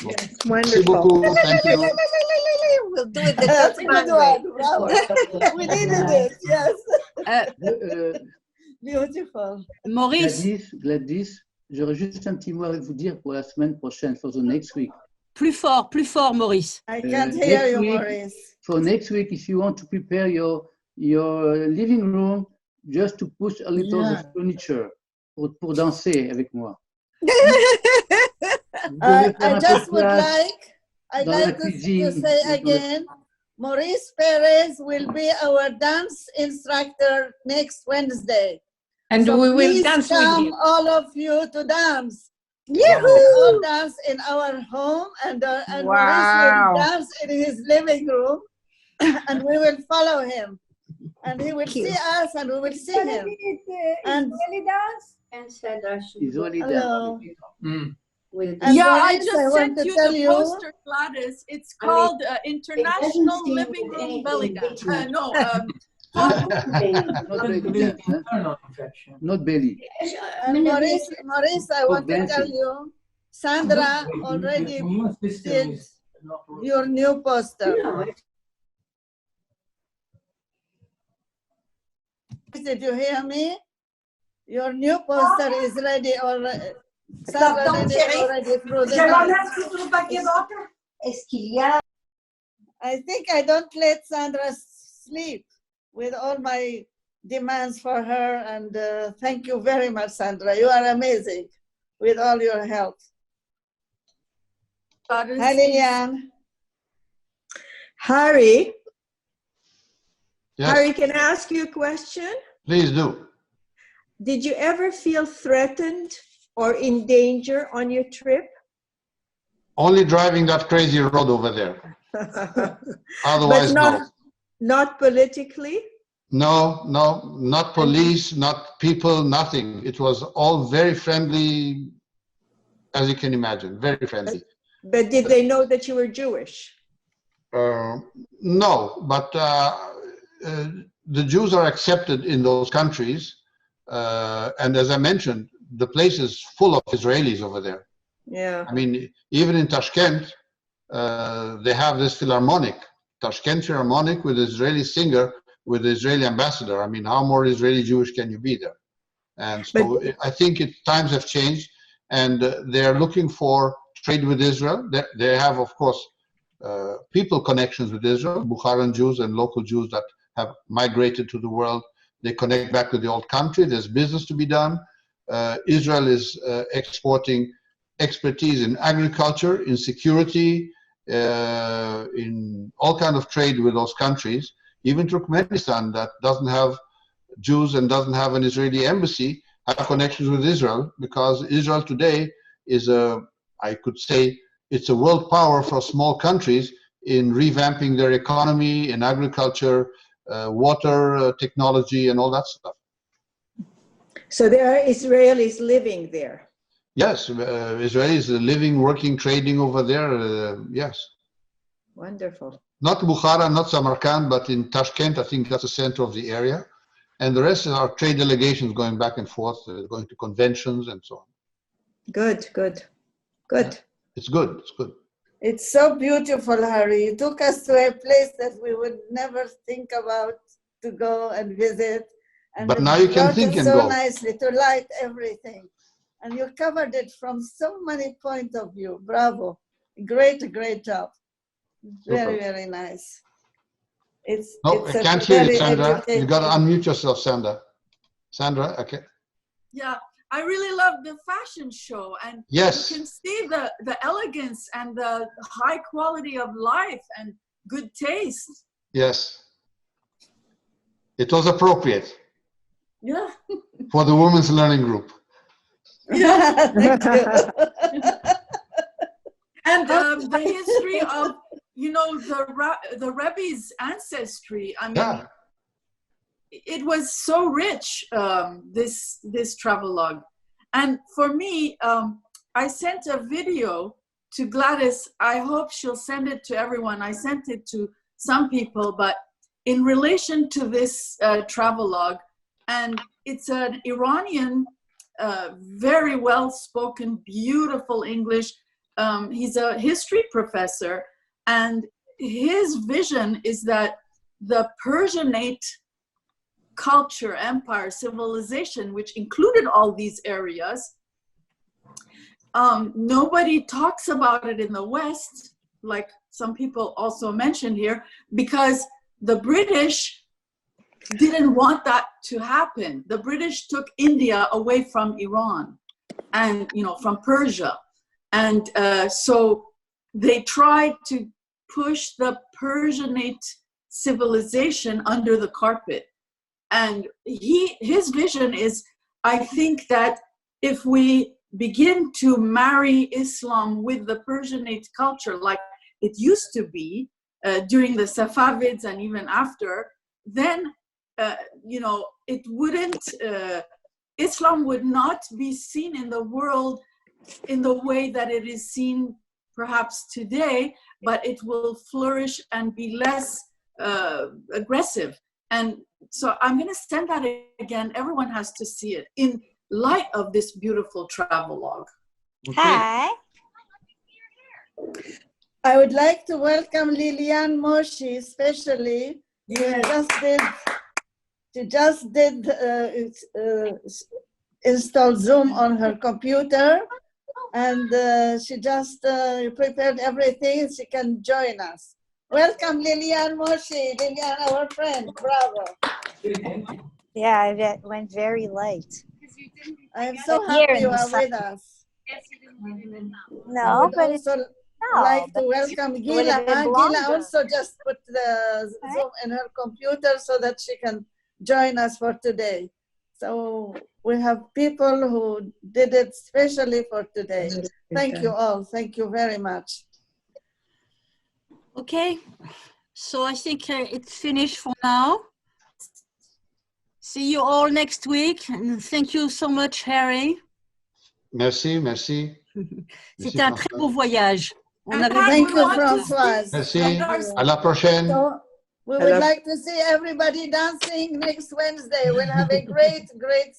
C: Yes,
I: wonderful.
C: Thank you.
I: We'll do it the Dutchman way.
B: We needed it, yes. Beautiful.
E: Maurice.
J: Gladys, j'aurais juste un petit mot à vous dire pour la semaine prochaine, for the next week.
E: Plus fort, Maurice.
B: I can't hear you, Maurice.
J: For next week, if you want to prepare your living room, just to push a little the furniture pour danser avec moi.
B: I just would I'd like to say again, Maurice Perez will be our dance instructor next Wednesday.
H: And
B: so
H: we will
B: please
H: dance
B: come,
H: with you.
B: all of you, to dance.
I: Yahoo!
B: We'll all dance in our home, and Maurice will dance in his living room, and we will follow him. And he will see us, and we will see him. And hello.
K: Yeah, I just sent you the poster, Gladys. It's called International Living Room Belly Dance.
J: Not belly.
B: And Maurice, I want to tell you, Sandra already did your new poster. Did you hear me? Your new poster is ready already. Sandra already through the I think I don't let Sandra sleep with all my demands for her, and thank you very much, Sandra. You are amazing with all your help. Hi, Lilian.
L: Harry.
C: Yes.
L: Harry, can I ask you a question?
C: Please do.
L: Did you ever feel threatened or in danger on your trip?
C: Only driving that crazy road over there. Otherwise, no.
L: Not politically?
C: No, not police, not people, nothing. It was all very friendly, as you can imagine, very friendly.
L: But did they know that you were Jewish?
C: No, but the Jews are accepted in those countries. And as I mentioned, the place is full of Israelis over there.
L: Yeah.
C: I mean, even in Tashkent, they have this Philharmonic, Tashkent Philharmonic with an Israeli singer with the Israeli ambassador. I mean, how more Israeli Jewish can you be there? And so I think times have changed, and they're looking for trade with Israel. They have, of course, people connections with Israel, Bukharan Jews and local Jews that have migrated to the world. They connect back to the old country. There's business to be done. Israel is exporting expertise in agriculture, in security, in all kind of trade with those countries. Even Turkmenistan, that doesn't have Jews and doesn't have an Israeli embassy, have connections with Israel, because Israel today is I could say, it's a world power for small countries in revamping their economy, in agriculture, water technology, and all that stuff.
L: So there are Israelis living there.
C: Yes, Israelis are living, working, trading over there, yes.
L: Wonderful.
C: Not Bukhara, not Samarkand, but in Tashkent, I think that's the center of the area. And the rest are trade delegations going back and forth, going to conventions and so on.
L: Good, good, good.
C: It's good, it's good.
B: It's so beautiful, Harry. You took us to a place that we would never think about to go and visit. And
C: But now you can think and
B: so
C: go.
B: nicely to light everything. And you covered it from so many points of view. Bravo. Great, great job. Very, very nice. It's
C: No,
B: it's
C: I
B: a
C: can't hear you,
B: very
C: Sandra. You
B: educated-
C: got to unmute yourself, Sandra. Sandra, okay.
K: Yeah, I really love the fashion show, and
C: Yes.
K: you can see the elegance and the high quality of life and good taste.
C: Yes. It was appropriate
K: Yeah.
C: for the Women's Learning Group.
B: Yeah, thank you.
K: And the history of, you know, the Rebbe's ancestry. I mean,
C: Yeah.
K: it was so rich, this travelogue. And for me, I sent a video to GLADYS. I hope she'll send it to everyone. I sent it to some people, but in relation to this travelogue, and it's an Iranian, very well-spoken, beautiful English. He's a history professor, and his vision is that the Persianate culture, empire, civilization, which included all these areas, nobody talks about it in the West, like some people also mentioned here, because the British didn't want that to happen. The British took India away from Iran and, you know, from Persia. And so they tried to push the Persianate civilization under the carpet. And his vision is, I think that if we begin to marry Islam with the Persianate culture, like it used to be during the Safavids and even after, then, you know, it wouldn't, Islam would not be seen in the world in the way that it is seen perhaps today, but it will flourish and be less aggressive. And so I'm going to send that again. Everyone has to see it in light of this beautiful travelogue.
C: Okay.
I: Hi.
B: I would like to welcome Liliane Moshe, especially. She just did install Zoom on her computer, and she just prepared everything. She can join us. Welcome, Liliane Moshe. Liliane, our friend. Bravo.
I: Yeah, I went very late.
B: I am so
I: Here
B: happy
I: in
B: you
I: the
B: are
I: sun.
B: with us.
I: No,
B: I would
I: but it's
B: also
I: no,
B: like to
I: but
B: welcome
I: it would
B: Gila.
I: have been
B: Gila
I: longer.
B: also just put the Zoom in her computer so that she can join us for today. So we have people who did it specially for today. Thank you all. Thank you very much.
E: Okay, so I think it's finished for now. See you all next week. And thank you so much, Harry.
C: Merci, merci.
E: C'était un très beau voyage. On avait
B: Thank you,
K: want to
B: Françoise.
C: Merci.
B: Thank you.
C: À la prochaine.
B: So we would like to see everybody dancing next Wednesday. We'll have a great, great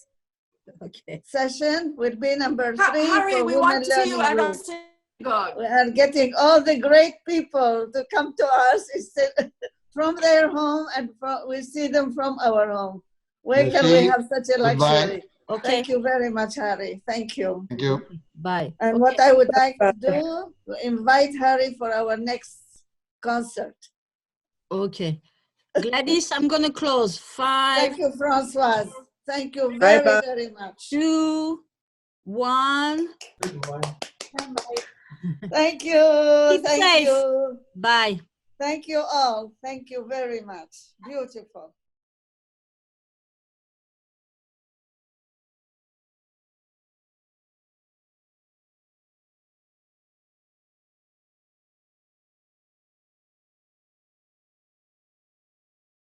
B: session. Will be number 3
K: Harry,
B: for
K: we
B: Women
K: want to see you
B: Learning
K: at our
B: Group.
K: synagogue.
B: We are getting all the great people to come to us instead from their home and we see them from our home. Where
C: You
B: can
C: see?
B: we have such a
C: Goodbye.
B: luxury?
E: Okay.
B: Thank you very much, Harry. Thank you.
C: Thank you.
E: Bye.
B: And what I would like to do, invite Harry for our next concert.
E: Okay. Gladys, I'm going to close. 5,
B: Thank you, Francoise. Thank you
L: Bye-bye.
B: very, very much.
E: 2, 1.
B: Thank you.
E: Keep
B: Thank
E: safe.
B: you.
E: Bye.
B: Thank you all. Thank you very much. Beautiful.